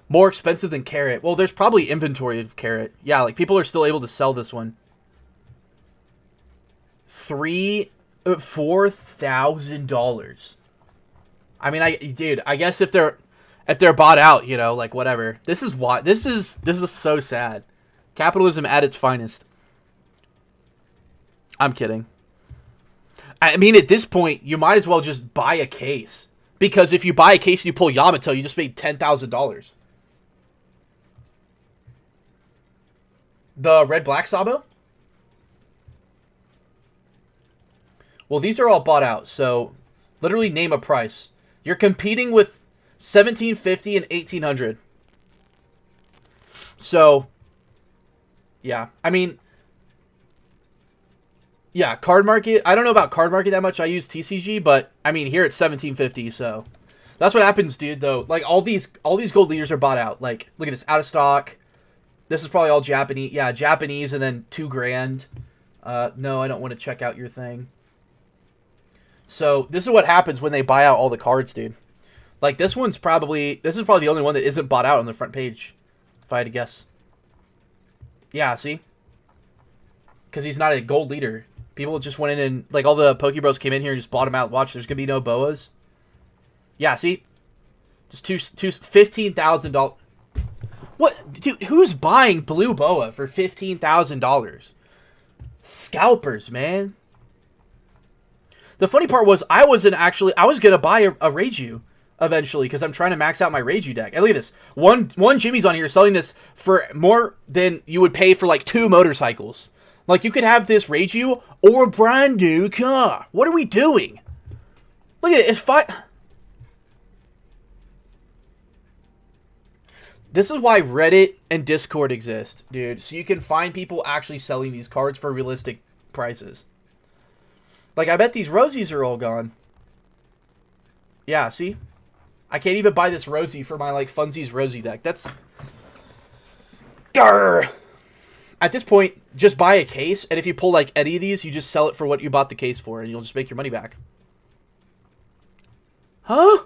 more expensive than Carrot. Well, there's probably inventory of Carrot. Yeah, like people are still able to sell this one. $4,000. I mean, dude, I guess if they're bought out, you know, like whatever. This is why this is so sad. Capitalism at its finest. I'm kidding. I mean, at this point, you might as well just buy a case. Because if you buy a case and you pull Yamato, you just made $10,000. The red-black Sabo? Well, these are all bought out, so literally name a price. You're competing with 1750 and 1800. So, yeah. I mean, yeah, card market. I don't know about card market that much. I use TCG, but I mean, here it's 1750, so that's what happens, dude, though. Like all these gold leaders are bought out. Like, look at this, out of stock. This is probably all Japanese. Yeah, Japanese and then 2 grand. No, I don't want to check out your thing. So, this is what happens when they buy out all the cards, dude. Like, this is probably the only one that isn't bought out on the front page, if I had to guess. Yeah, see? Because he's not a gold leader. People just went in and, like, all the Pokebros came in here and just bought him out. Watch, there's going to be no boas. Yeah, see? Just $15,000. What? Dude, who's buying Blue Boa for $15,000? Scalpers, man. The funny part was, I was going to buy a Reiju eventually, because I'm trying to max out my Reiju deck. And look at this. One Jimmy's on here selling this for more than you would pay for, like, 2 motorcycles. Like, you could have this Reiju or a brand new car. What are we doing? Look at it. It's 5... This is why Reddit and Discord exist, dude. So you can find people actually selling these cards for realistic prices. Like, I bet these Rosies are all gone. Yeah, see? I can't even buy this Rosie for my, like, Funsies Rosie deck. That's... Grr! At this point, just buy a case, and if you pull, like, any of these, you just sell it for what you bought the case for, and you'll just make your money back. Huh?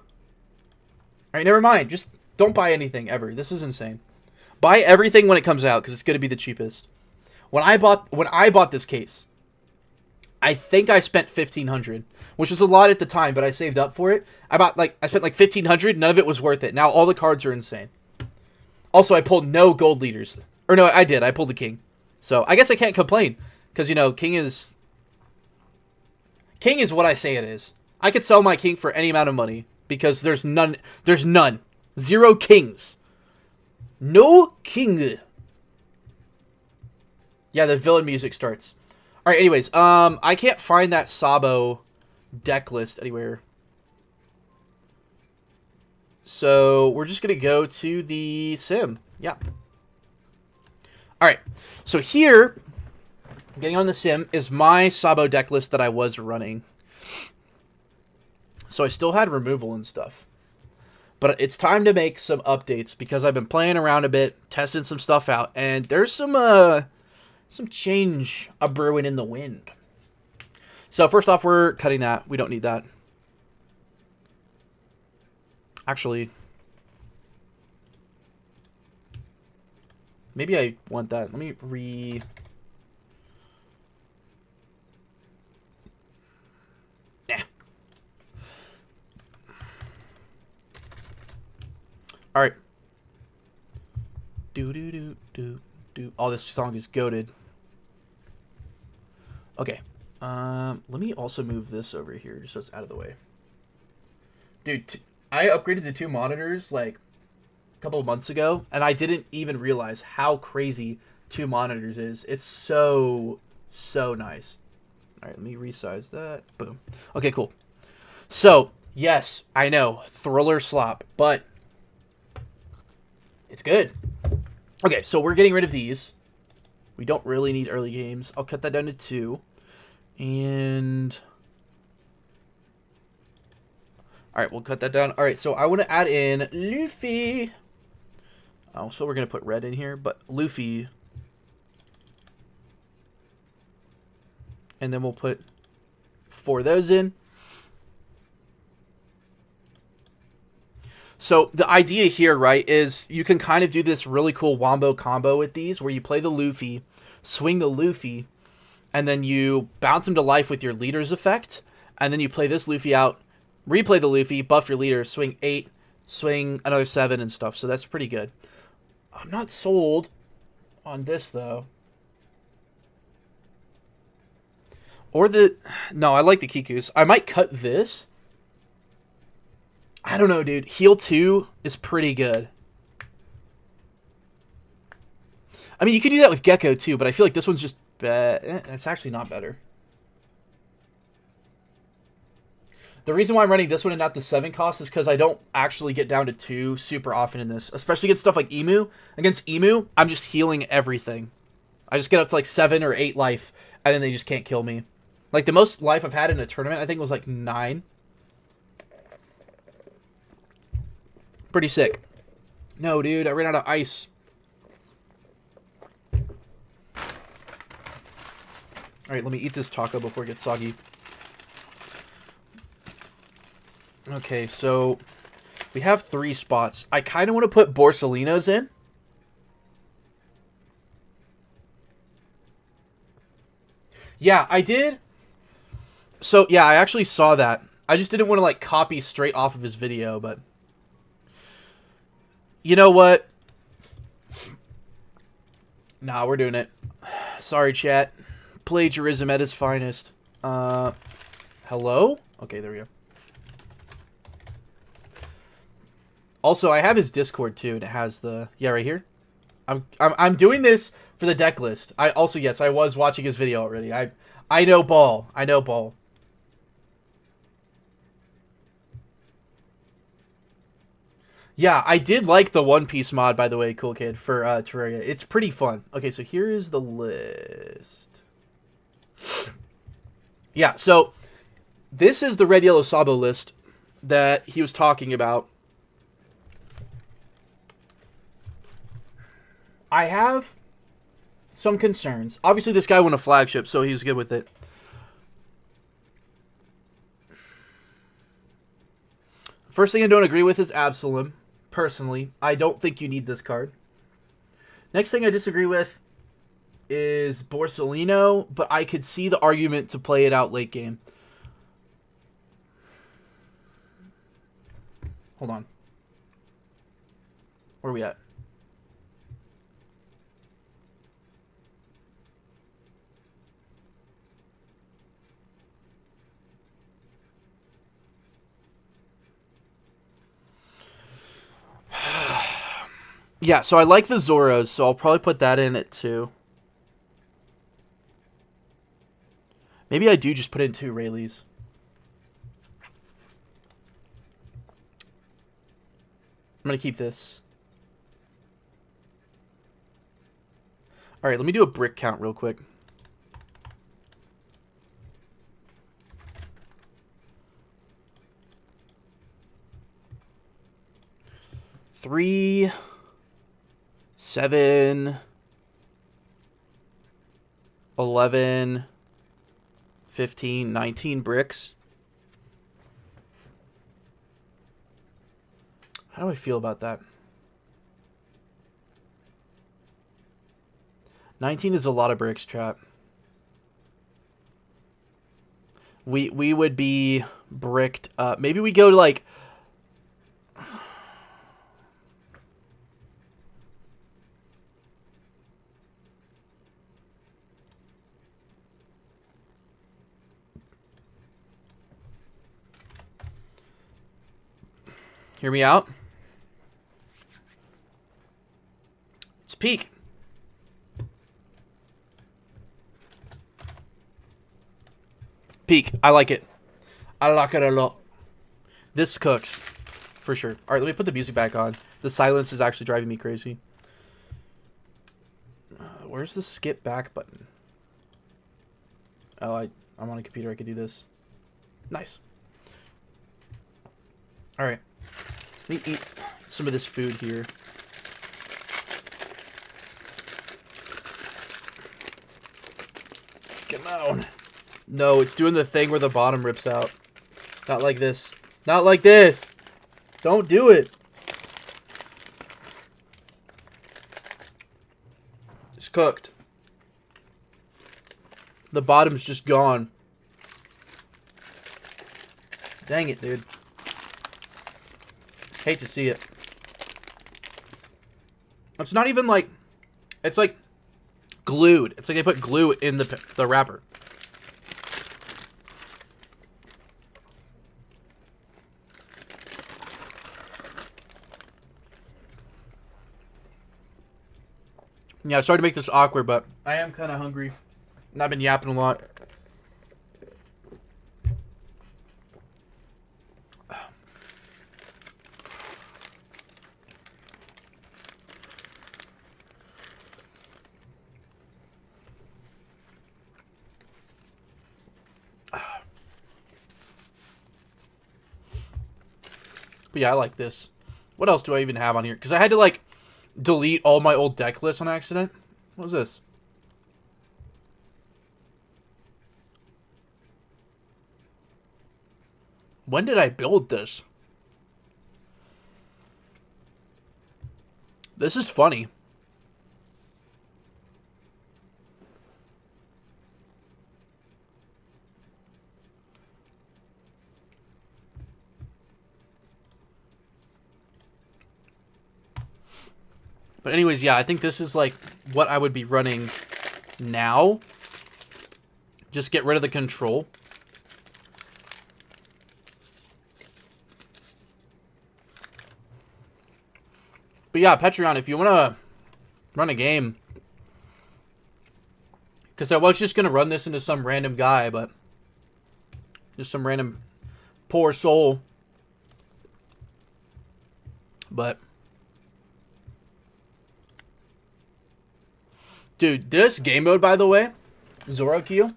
Alright, never mind. Just don't buy anything, ever. This is insane. Buy everything when it comes out, because it's going to be the cheapest. When I bought this case... I think I spent 1,500, which was a lot at the time, but I saved up for it. I spent like 1,500. None of it was worth it. Now all the cards are insane. Also, I pulled no gold leaders. Or no, I did. I pulled the king. So I guess I can't complain because king is what I say it is. I could sell my king for any amount of money because there's none. There's none. 0 kings. No king. Yeah, the villain music starts. All right. Anyways, I can't find that Sabo deck list anywhere. So we're just gonna go to the sim. Yeah. All right. So here, getting on the sim is my Sabo deck list that I was running. So I still had removal and stuff. But it's time to make some updates because I've been playing around a bit, testing some stuff out, and there's some change a-brewing in the wind. So first off, we're cutting that. We don't need that. Actually, maybe I want that. Let me Nah. All right. Do. Oh, this song is goated. Okay. Let me also move this over here just so it's out of the way. Dude, I upgraded to 2 monitors like a couple of months ago, and I didn't even realize how crazy 2 monitors is. It's so nice. All right, let me resize that. Boom. Okay, cool. So, yes, I know, thriller slop, but it's good. Okay, so we're getting rid of these. We don't really need early games. I'll cut that down to 2. And all right, we'll cut that down. All right, so I want to add in Luffy. Oh, so we're going to put red in here, but Luffy. And then we'll put 4 of those in. So the idea here, right, is you can kind of do this really cool wombo combo with these where you play the Luffy, swing the Luffy, and then you bounce him to life with your leader's effect, and then you play this Luffy out, replay the Luffy, buff your leader, swing 8, swing another 7 and stuff. So that's pretty good. I'm not sold on this, though. Or no, I like the Kikus. I might cut this. I don't know, dude. Heal 2 is pretty good. I mean, you could do that with Gecko, too, but I feel like this one's just it's actually not better. The reason why I'm running this one and not the 7 cost is because I don't actually get down to 2 super often in this. Especially against stuff like Emu. Against Emu, I'm just healing everything. I just get up to like 7 or 8 life, and then they just can't kill me. Like, the most life I've had in a tournament, I think, was like 9. Pretty sick. No, dude, I ran out of ice. Alright, let me eat this taco before it gets soggy. Okay, so we have 3 spots. I kind of want to put Borsalinos in. Yeah, I did. So, yeah, I actually saw that. I just didn't want to, like, copy straight off of his video, but you know what? Nah, we're doing it. Sorry, chat. Plagiarism at its finest. Hello? Okay, there we go. Also, I have his Discord too, and it has the right here. I'm doing this for the deck list. I also, yes, I was watching his video already. I know ball. I know ball. Yeah, I did like the One Piece mod, by the way, Cool Kid, for Terraria. It's pretty fun. Okay, so here is the list. Yeah, so this is the Red Yellow Sabo list that he was talking about. I have some concerns. Obviously, this guy won a flagship, so he was good with it. First thing I don't agree with is Absalom. Personally, I don't think you need this card. Next thing I disagree with is Borsellino, but I could see the argument to play it out late game. Hold on. Where are we at? Yeah, so I like the Zoros, so I'll probably put that in at 2. Maybe I do just put in 2 Rayleighs. I'm going to keep this. Alright, let me do a brick count real quick. Three, 7, 11, 15, 19 bricks. How do I feel about that? 19 is a lot of bricks, chat. We would be bricked up. Maybe we go to like... Hear me out. It's peak. Peak. I like it. I like it a lot. This cooks. For sure. Alright, let me put the music back on. The silence is actually driving me crazy. Where's the skip back button? Oh, I'm on a computer. I could do this. Nice. Alright. Let me eat some of this food here. Come on. No, it's doing the thing where the bottom rips out. Not like this. Not like this. Don't do it. It's cooked. The bottom's just gone. Dang it, dude. Hate to see it. It's not even like... It's like glued. It's like they put glue in the wrapper. Yeah, sorry to make this awkward, but I am kind of hungry. And I've been yapping a lot. But yeah, I like this. What else do I even have on here? Because I had to, like, delete all my old deck lists on accident. What was this? When did I build this? This is funny. But anyways, yeah, I think this is like what I would be running now. Just get rid of the control. But yeah, Patreon, if you want to run a game. Because I was just going to run this into some random guy, but just some random poor soul. But dude, this game mode, by the way, Zoro Q,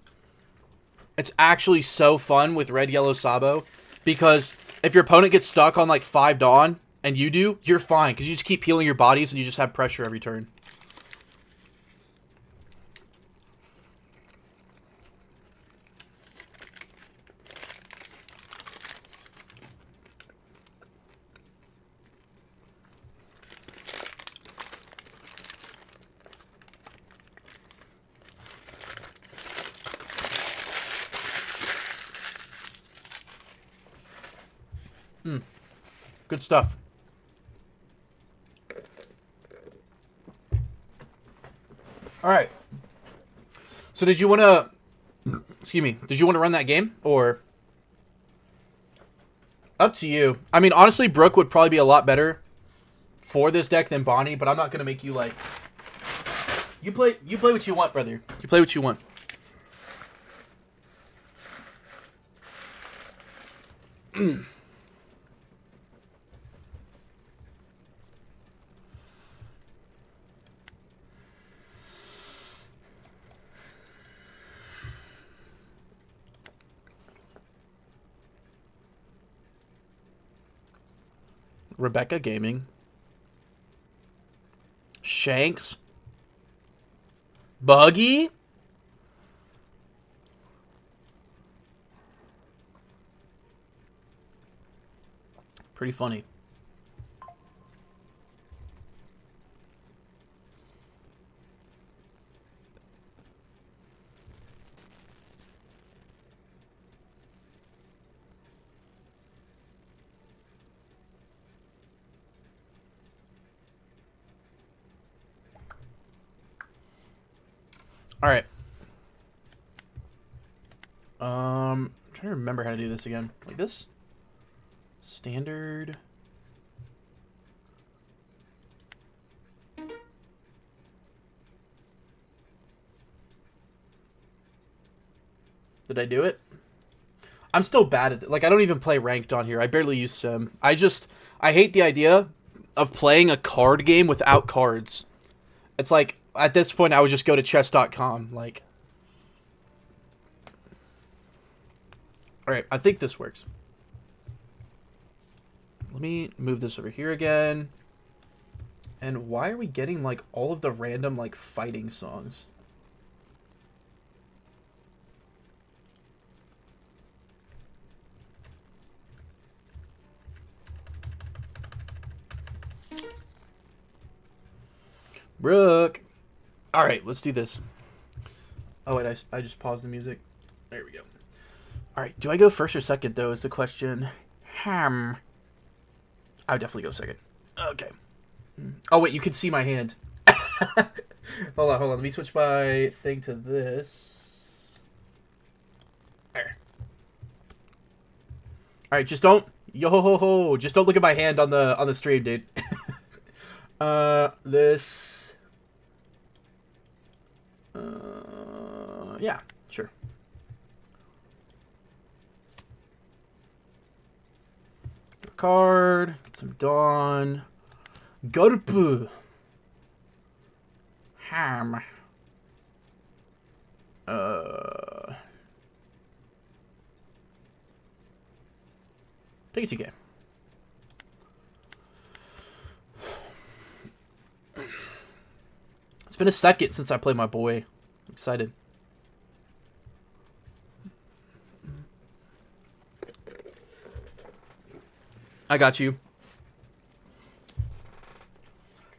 it's actually so fun with Red Yellow Sabo, because if your opponent gets stuck on like 5 Dawn and you do, you're fine, because you just keep healing your bodies and you just have pressure every turn. Good stuff. All right. So did you want to... Excuse me. Did you want to run that game? Or... Up to you. I mean, honestly, Brooke would probably be a lot better for this deck than Bonnie, but I'm not going to make you, like... You play what you want, brother. You play what you want. Rebecca Gaming. Shanks. Buggy. Pretty funny. All right. I'm trying to remember how to do this again. Like this? Standard. Did I do it? I'm still bad at it. Like, I don't even play ranked on here. I barely use Sim. I hate the idea of playing a card game without cards. It's like, at this point, I would just go to chess.com. Like, alright, I think this works. Let me move this over here again. And why are we getting, like, all of the random, like, fighting songs? Brooke. All right, let's do this. Oh, wait, I just paused the music. There we go. All right, do I go first or second, though, is the question. I would definitely go second. Okay. Oh, wait, you can see my hand. Hold on. Let me switch my thing to this. There. All right, just don't... Just don't look at my hand on the stream, dude. This... yeah, sure. Card, get some Dawn. Go to Boo. Ham. Take it to game. It's been a second since I played my boy. I'm excited. I got you.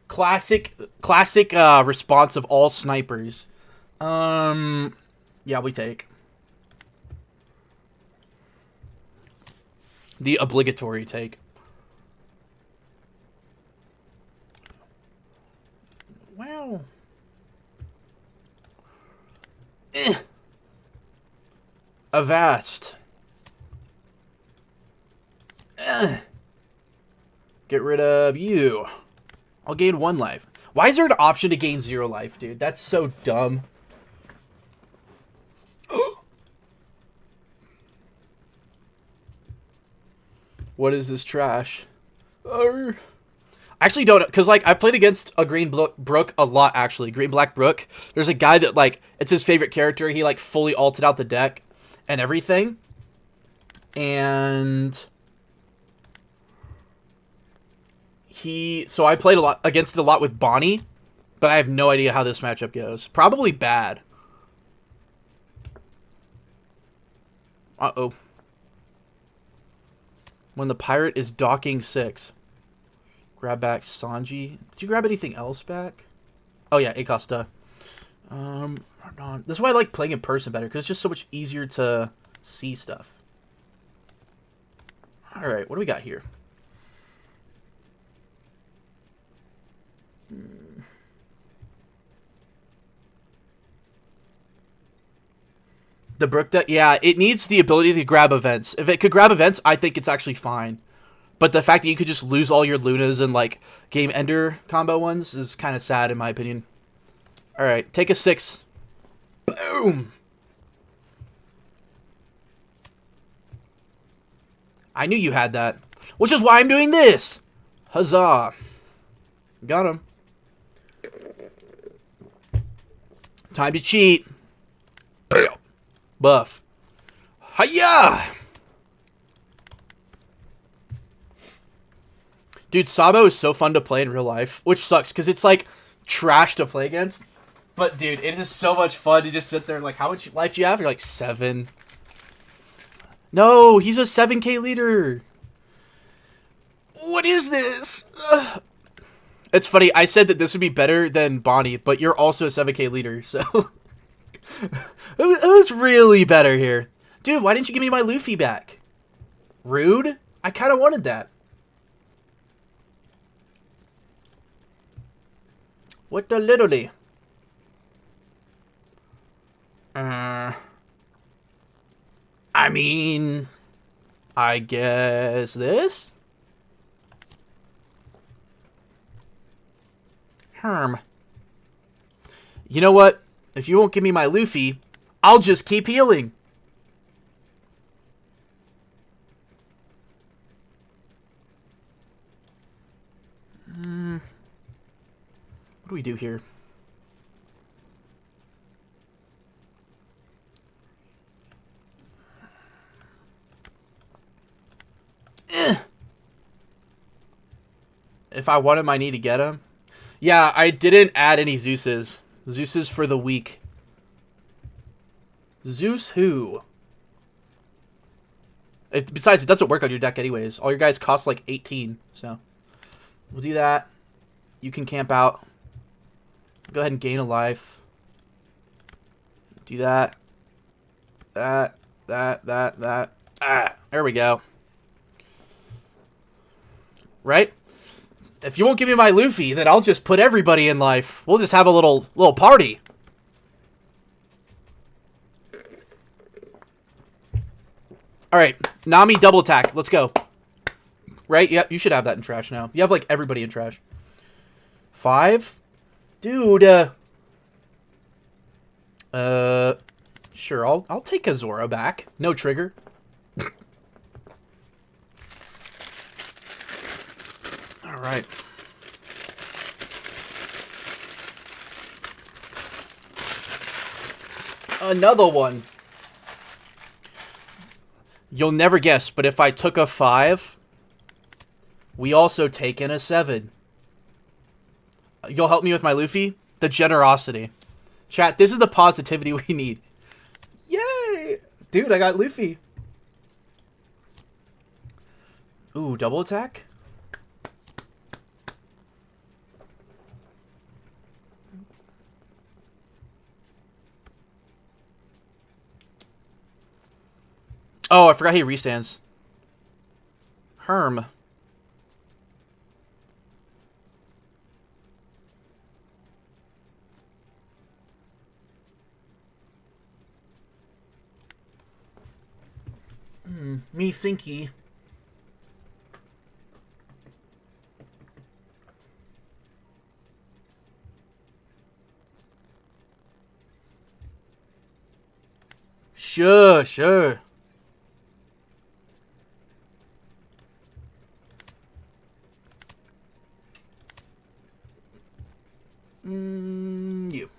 Classic response of all snipers. Yeah, we take. The obligatory take. Wow. Avast. Get rid of you. I'll gain 1 life. Why is there an option to gain 0 life, dude? That's so dumb. What is this trash? I actually don't, because, like, I played against a Green Brook a lot, actually. Green Black Brook. There's a guy that, like, it's his favorite character. He, like, fully ulted out the deck and everything. And... So I played against it a lot with Bonnie, but I have no idea how this matchup goes. Probably bad. Uh-oh. When the pirate is docking 6. Grab back Sanji. Did you grab anything else back? Oh yeah, Acosta. This is why I like playing in person better, because it's just so much easier to see stuff. All right, what do we got here? The Brook deck, yeah, it needs the ability to grab events. If it could grab events, I think it's actually fine. But the fact that you could just lose all your Lunas and like game ender combo ones is kind of sad in my opinion. All right, take a 6. Boom. I knew you had that, which is why I'm doing this. Huzzah! Got him. Time to cheat. Buff. Hiya! Dude, Sabo is so fun to play in real life, which sucks because it's like trash to play against. But dude, it is so much fun to just sit there and like, how much life do you have? You're like 7. No, he's a 7k leader. What is this? Ugh. It's funny, I said that this would be better than Bonnie, but you're also a 7k leader, so... it was really better here. Dude, why didn't you give me my Luffy back? Rude? I kind of wanted that. What the literally? I mean... I guess this? Herm. You know what? If you won't give me my Luffy, I'll just keep healing. What do we do here? If I want him, I need to get him. Yeah, I didn't add any Zeuses. Zeuses for the week. Zeus who? Besides, it doesn't work on your deck anyways. All your guys cost like 18, so... We'll do that. You can camp out. Go ahead and gain a life. Do that. That. Ah, there we go. Right? If you won't give me my Luffy, then I'll just put everybody in life. We'll just have a little party. Alright, Nami double attack. Let's go. Right? Yep, you should have that in trash now. You have, like, everybody in trash. 5? Dude, sure, I'll take a Zora back. No trigger. Alright. Another one. You'll never guess, but if I took a 5, we also take in a 7. You'll help me with my Luffy? The generosity. Chat, this is the positivity we need. Yay! Dude, I got Luffy. Ooh, double attack? Oh, I forgot he restands. Herm. Me thinky. Sure. You.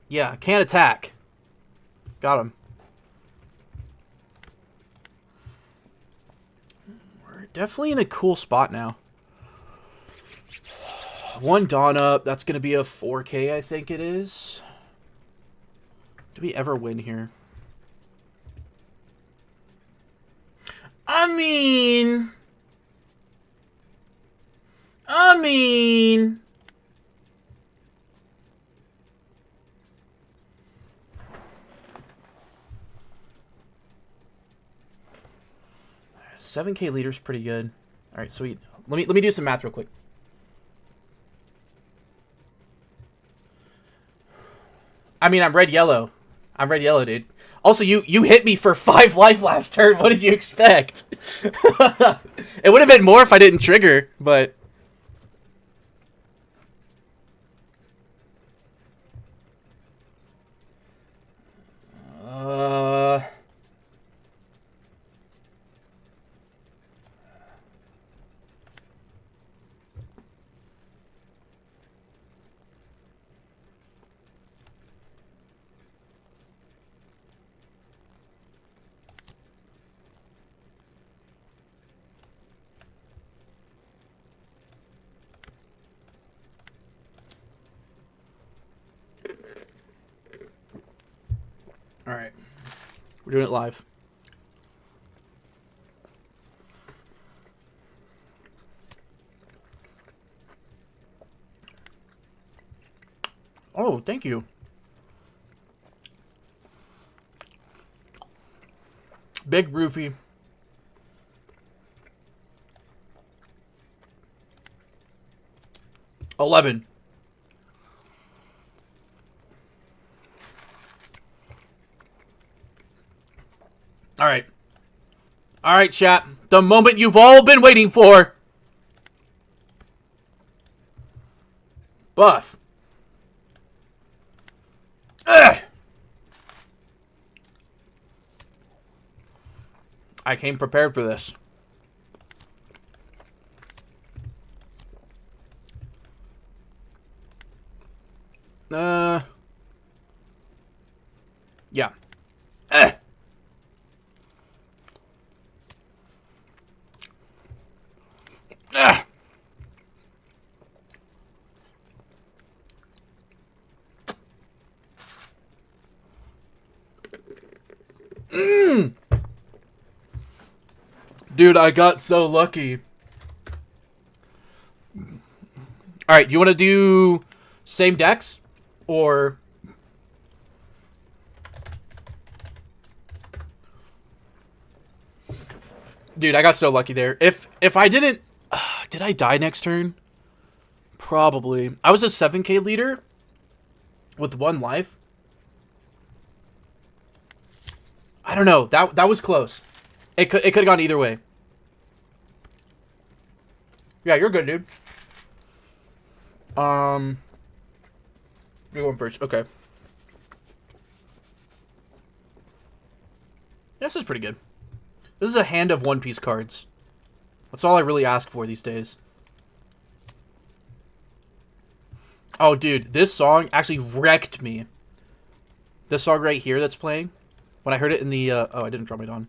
Yeah, can't attack. Got him. We're definitely in a cool spot now. 1 Dawn up. That's going to be a 4K, I think it is. Do we ever win here? I mean... 7K leader's pretty good. All right, sweet. Let me do some math real quick. I mean, I'm red yellow. I'm red yellow, dude. Also, you hit me for 5 life last turn. What did you expect? It would have been more if I didn't trigger, but all right. We're doing it live. Oh, thank you. Big roofie. $11. All right. All right, chat. The moment you've all been waiting for. Buff. Ugh. I came prepared for this. Yeah. Dude, I got so lucky. Alright, do you want to do same decks? Or... Dude, I got so lucky there. If I didn't... did I die next turn? Probably. I was a 7K leader with 1 life. I don't know. That was close. It could have gone either way. Yeah, you're good, dude. You're going first. Okay. This is pretty good. This is a hand of One Piece cards. That's all I really ask for these days. Oh, dude, this song actually wrecked me. This song right here that's playing. When I heard it in the... oh, I didn't drop it on.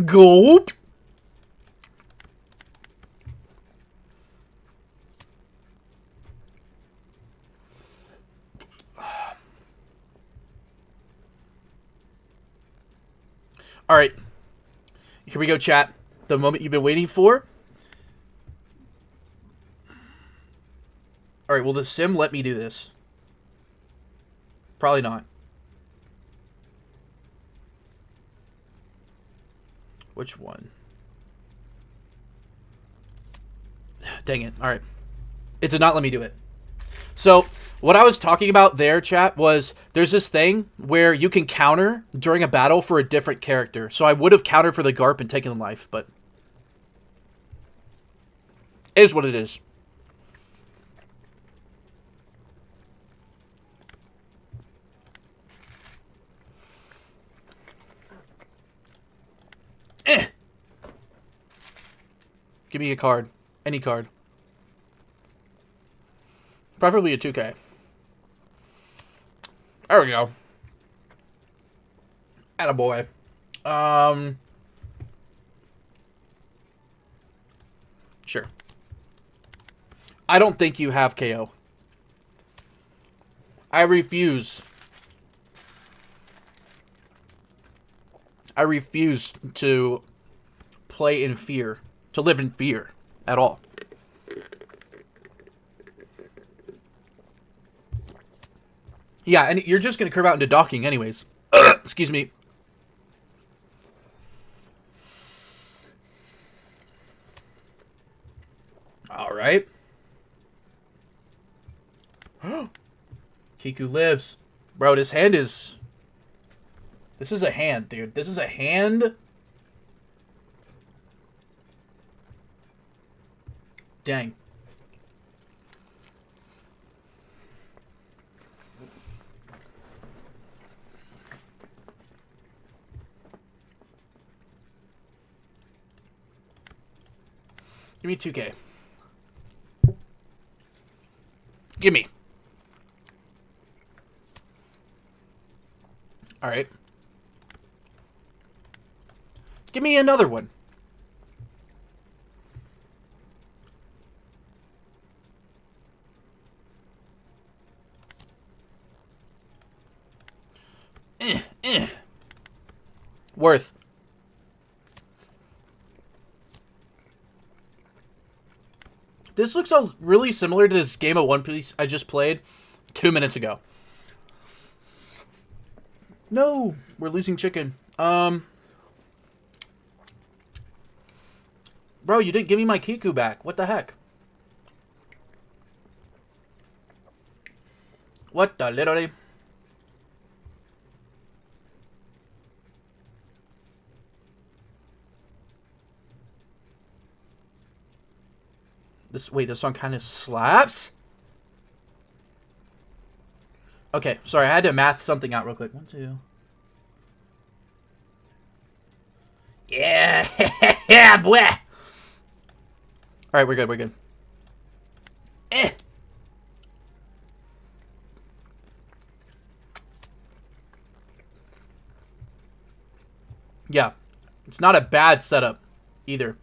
Gulp. All right. Here we go, chat. The moment you've been waiting for. All right, will the sim let me do this? Probably not. Which one? Dang it. All right. It did not let me do it. So, what I was talking about there, chat, was there's this thing where you can counter during a battle for a different character. So I would have countered for the Garp and taken the life, but it is what it is. Give me a card. Any card. Preferably a 2K. There we go. Attaboy. Sure. I don't think you have KO. I refuse. I refuse to play in fear. To live in fear. At all. Yeah, and you're just going to curve out into docking anyways. Excuse me. All right. Kiku lives. Bro, this hand is... This is a hand, dude. This is a hand. Dang. Give me 2K. Give me. All right. Give me another one. Worth. This looks really similar to this game of One Piece I just played 2 minutes ago. No, we're losing chicken. Bro, you didn't give me my Kiku back. What the heck? What the literally? This song kind of slaps? Okay, sorry, I had to math something out real quick. 1, 2. Yeah, yeah, boy. All right, we're good. We're good. Yeah, it's not a bad setup either.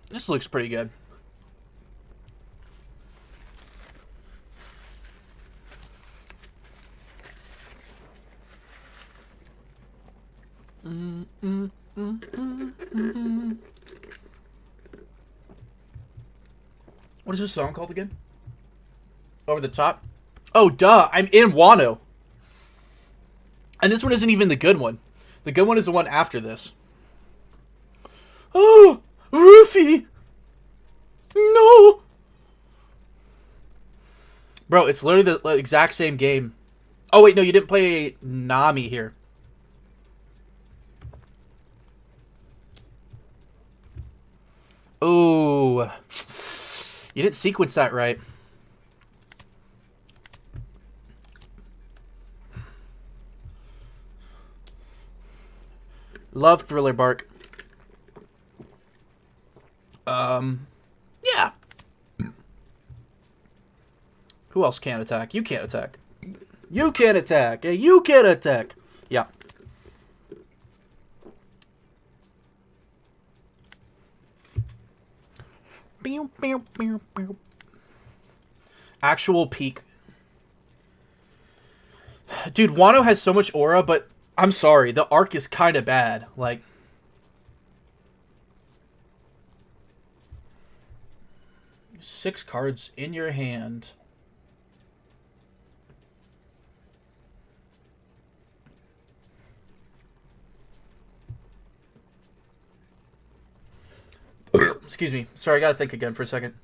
This looks pretty good. What is this song called again? Over the Top? Oh, duh. I'm in Wano. And this one isn't even the good one. The good one is the one after this. Oh, Rufy! No! Bro, it's literally the exact same game. Oh, wait, no, you didn't play Nami here. Oh, you didn't sequence that right. Love Thriller Bark. Yeah. Who else can't attack? You can't attack. You can't attack. Hey, you can't attack. Yeah. Actual peak. Dude, Wano has so much aura, but I'm sorry, the arc is kind of bad. Like, 6 cards in your hand. Excuse me. Sorry, I gotta think again for a second.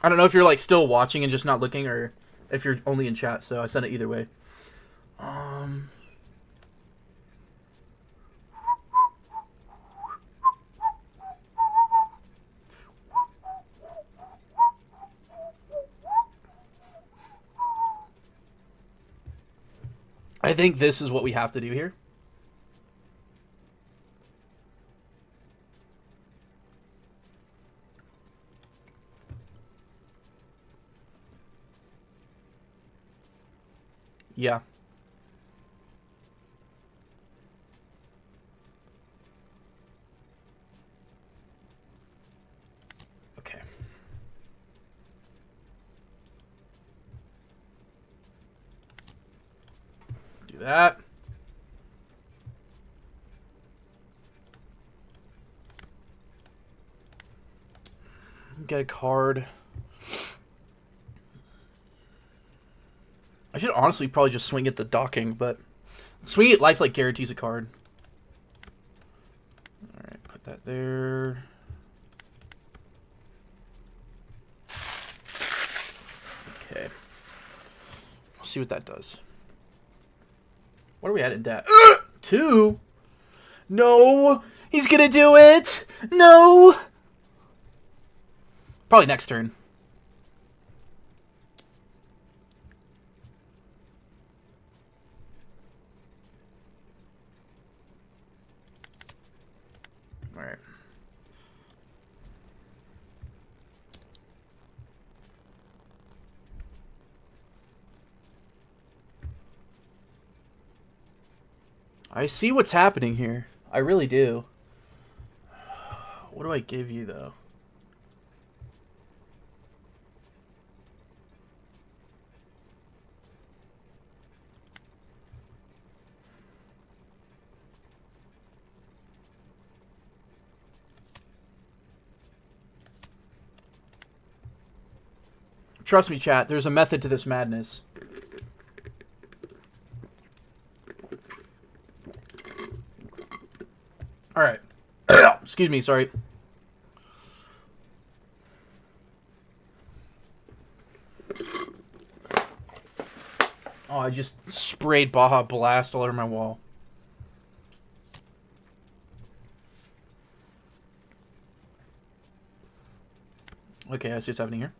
I don't know if you're like still watching and just not looking, or if you're only in chat, so I sent it either way. I think this is what we have to do here. Yeah. Okay. Do that. Get a card. I should honestly probably just swing at the docking, but swing at lifelike guarantees a card. Alright, put that there. Okay. We'll see what that does. What are we at in debt? 2? No! He's gonna do it! No! Probably next turn. Alright. I see what's happening here. I really do. What do I give you, though? Trust me, chat. There's a method to this madness. Alright. Excuse me, sorry. Oh, I just sprayed Baja Blast all over my wall. Okay, I see what's happening here.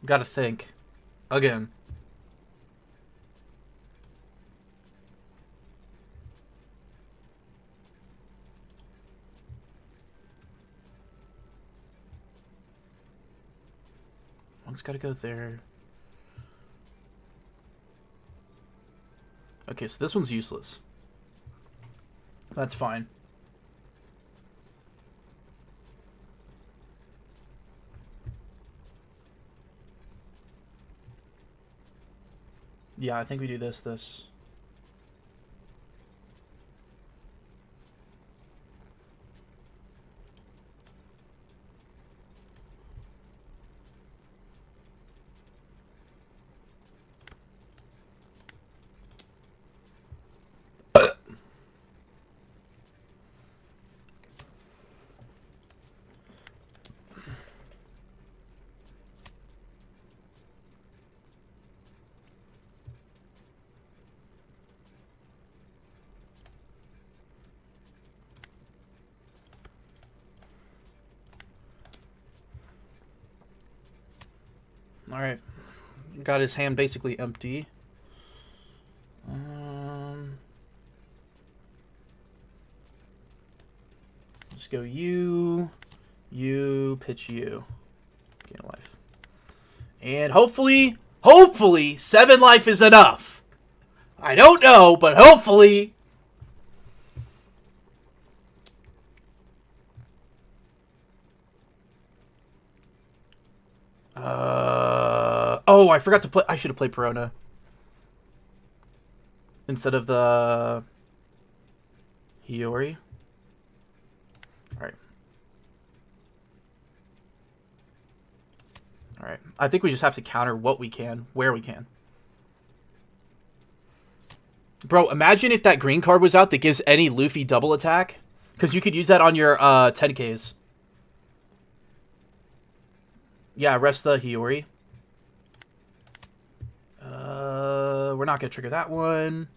Gotta think. Again. One's gotta go there. Okay, so this one's useless. That's fine. Yeah, I think we do this. Alright. Got his hand basically empty. Let's go you, pitch you. Gain a life. And hopefully, 7 life is enough. I don't know, but hopefully. Oh, I forgot to play. I should have played Perona instead of the Hiyori. All right. I think we just have to counter what we can, where we can. Bro, imagine if that green card was out that gives any Luffy double attack, because you could use that on your 10Ks. Yeah, rest the Hiyori. We're not going to trigger that one.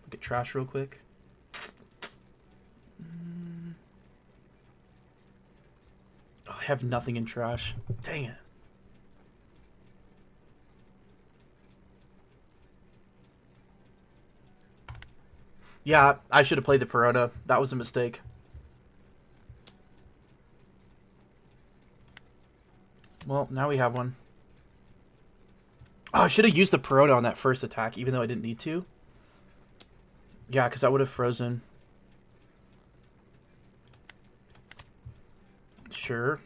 Look at trash real quick. Oh, I have nothing in trash. Dang it. Yeah, I should have played the Perona. That was a mistake. Well, now we have one. Oh, I should have used the Perona on that first attack, even though I didn't need to. Yeah, because I would have frozen. Sure.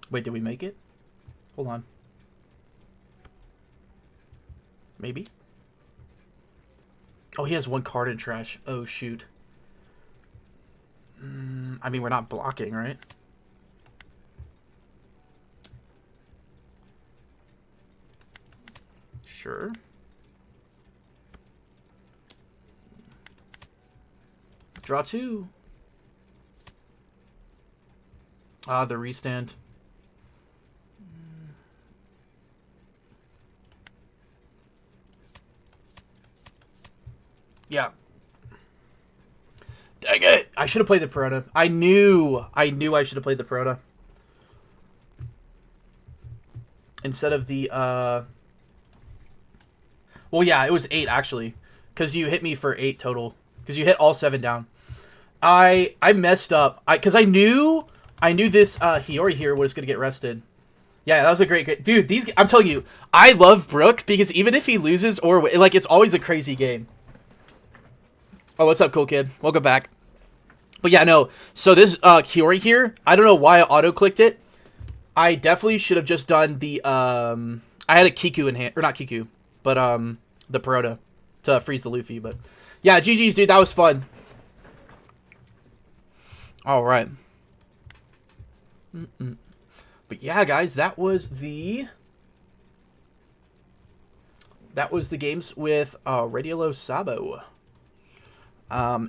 Wait, did we make it? Hold on. Maybe? Oh, he has one card in trash. Oh, shoot. I mean, we're not blocking, right? Sure. Draw 2. Ah, the restand. Yeah. Dang it! I should have played the Perona. I knew I should have played the Perona. Instead of the, Well, yeah, it was 8, actually. Because you hit me for 8 total. Because you hit all 7 down. I messed up. Because I knew this, Hiyori here was going to get rested. Yeah, that was a great... Dude, I'm telling you, I love Brook because even if he loses or... Like, it's always a crazy game. Oh, what's up, cool kid? Welcome back. But yeah, no. So this Hiyori here, I don't know why I auto-clicked it. I definitely should have just done the... I had a Kiku in hand. Or not Kiku, but the Perona to freeze the Luffy. But yeah, GG's, dude. That was fun. All right. But yeah, guys, that was the games with Radiolo Sabo.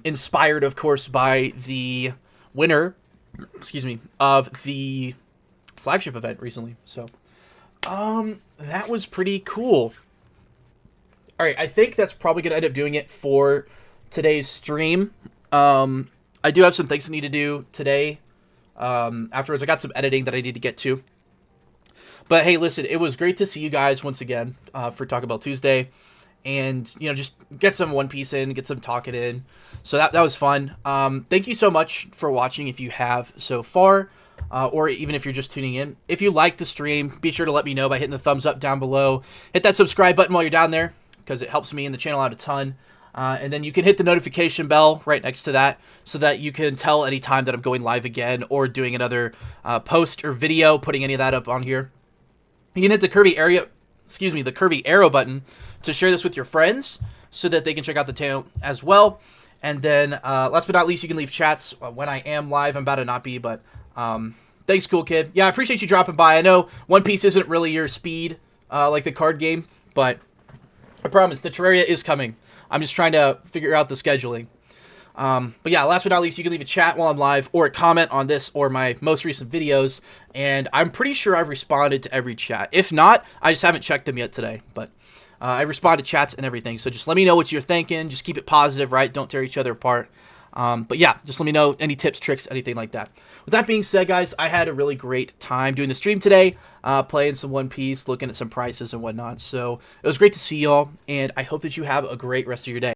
Inspired, of course, by the winner, excuse me, of the flagship event recently. So, that was pretty cool. All right, I think that's probably going to end up doing it for today's stream. I do have some things I need to do today. Afterwards, I got some editing that I need to get to. But hey, listen, it was great to see you guys once again for Taco Bell Tuesday. And, you know, just get some One Piece in, get some talking in. So that was fun. Thank you so much for watching if you have so far. Or even if you're just tuning in. If you like the stream, be sure to let me know by hitting the thumbs up down below. Hit that subscribe button while you're down there, because it helps me and the channel out a ton. And then you can hit the notification bell right next to that so that you can tell any time that I'm going live again or doing another post or video, putting any of that up on here. You can hit the curvy arrow button to share this with your friends so that they can check out the channel as well. And then last but not least, you can leave chats when I am live. I'm about to not be, but thanks, cool kid. Yeah, I appreciate you dropping by. I know One Piece isn't really your speed like the card game, but I promise the Terraria is coming. I'm just trying to figure out the scheduling. But yeah, last but not least, you can leave a chat while I'm live or a comment on this or my most recent videos. And I'm pretty sure I've responded to every chat. If not, I just haven't checked them yet today. But I respond to chats and everything. So just let me know what you're thinking. Just keep it positive, right? Don't tear each other apart. But yeah, just let me know any tips, tricks, anything like that. With that being said, guys, I had a really great time doing the stream today, playing some One Piece, looking at some prices and whatnot. So it was great to see y'all, and I hope that you have a great rest of your day.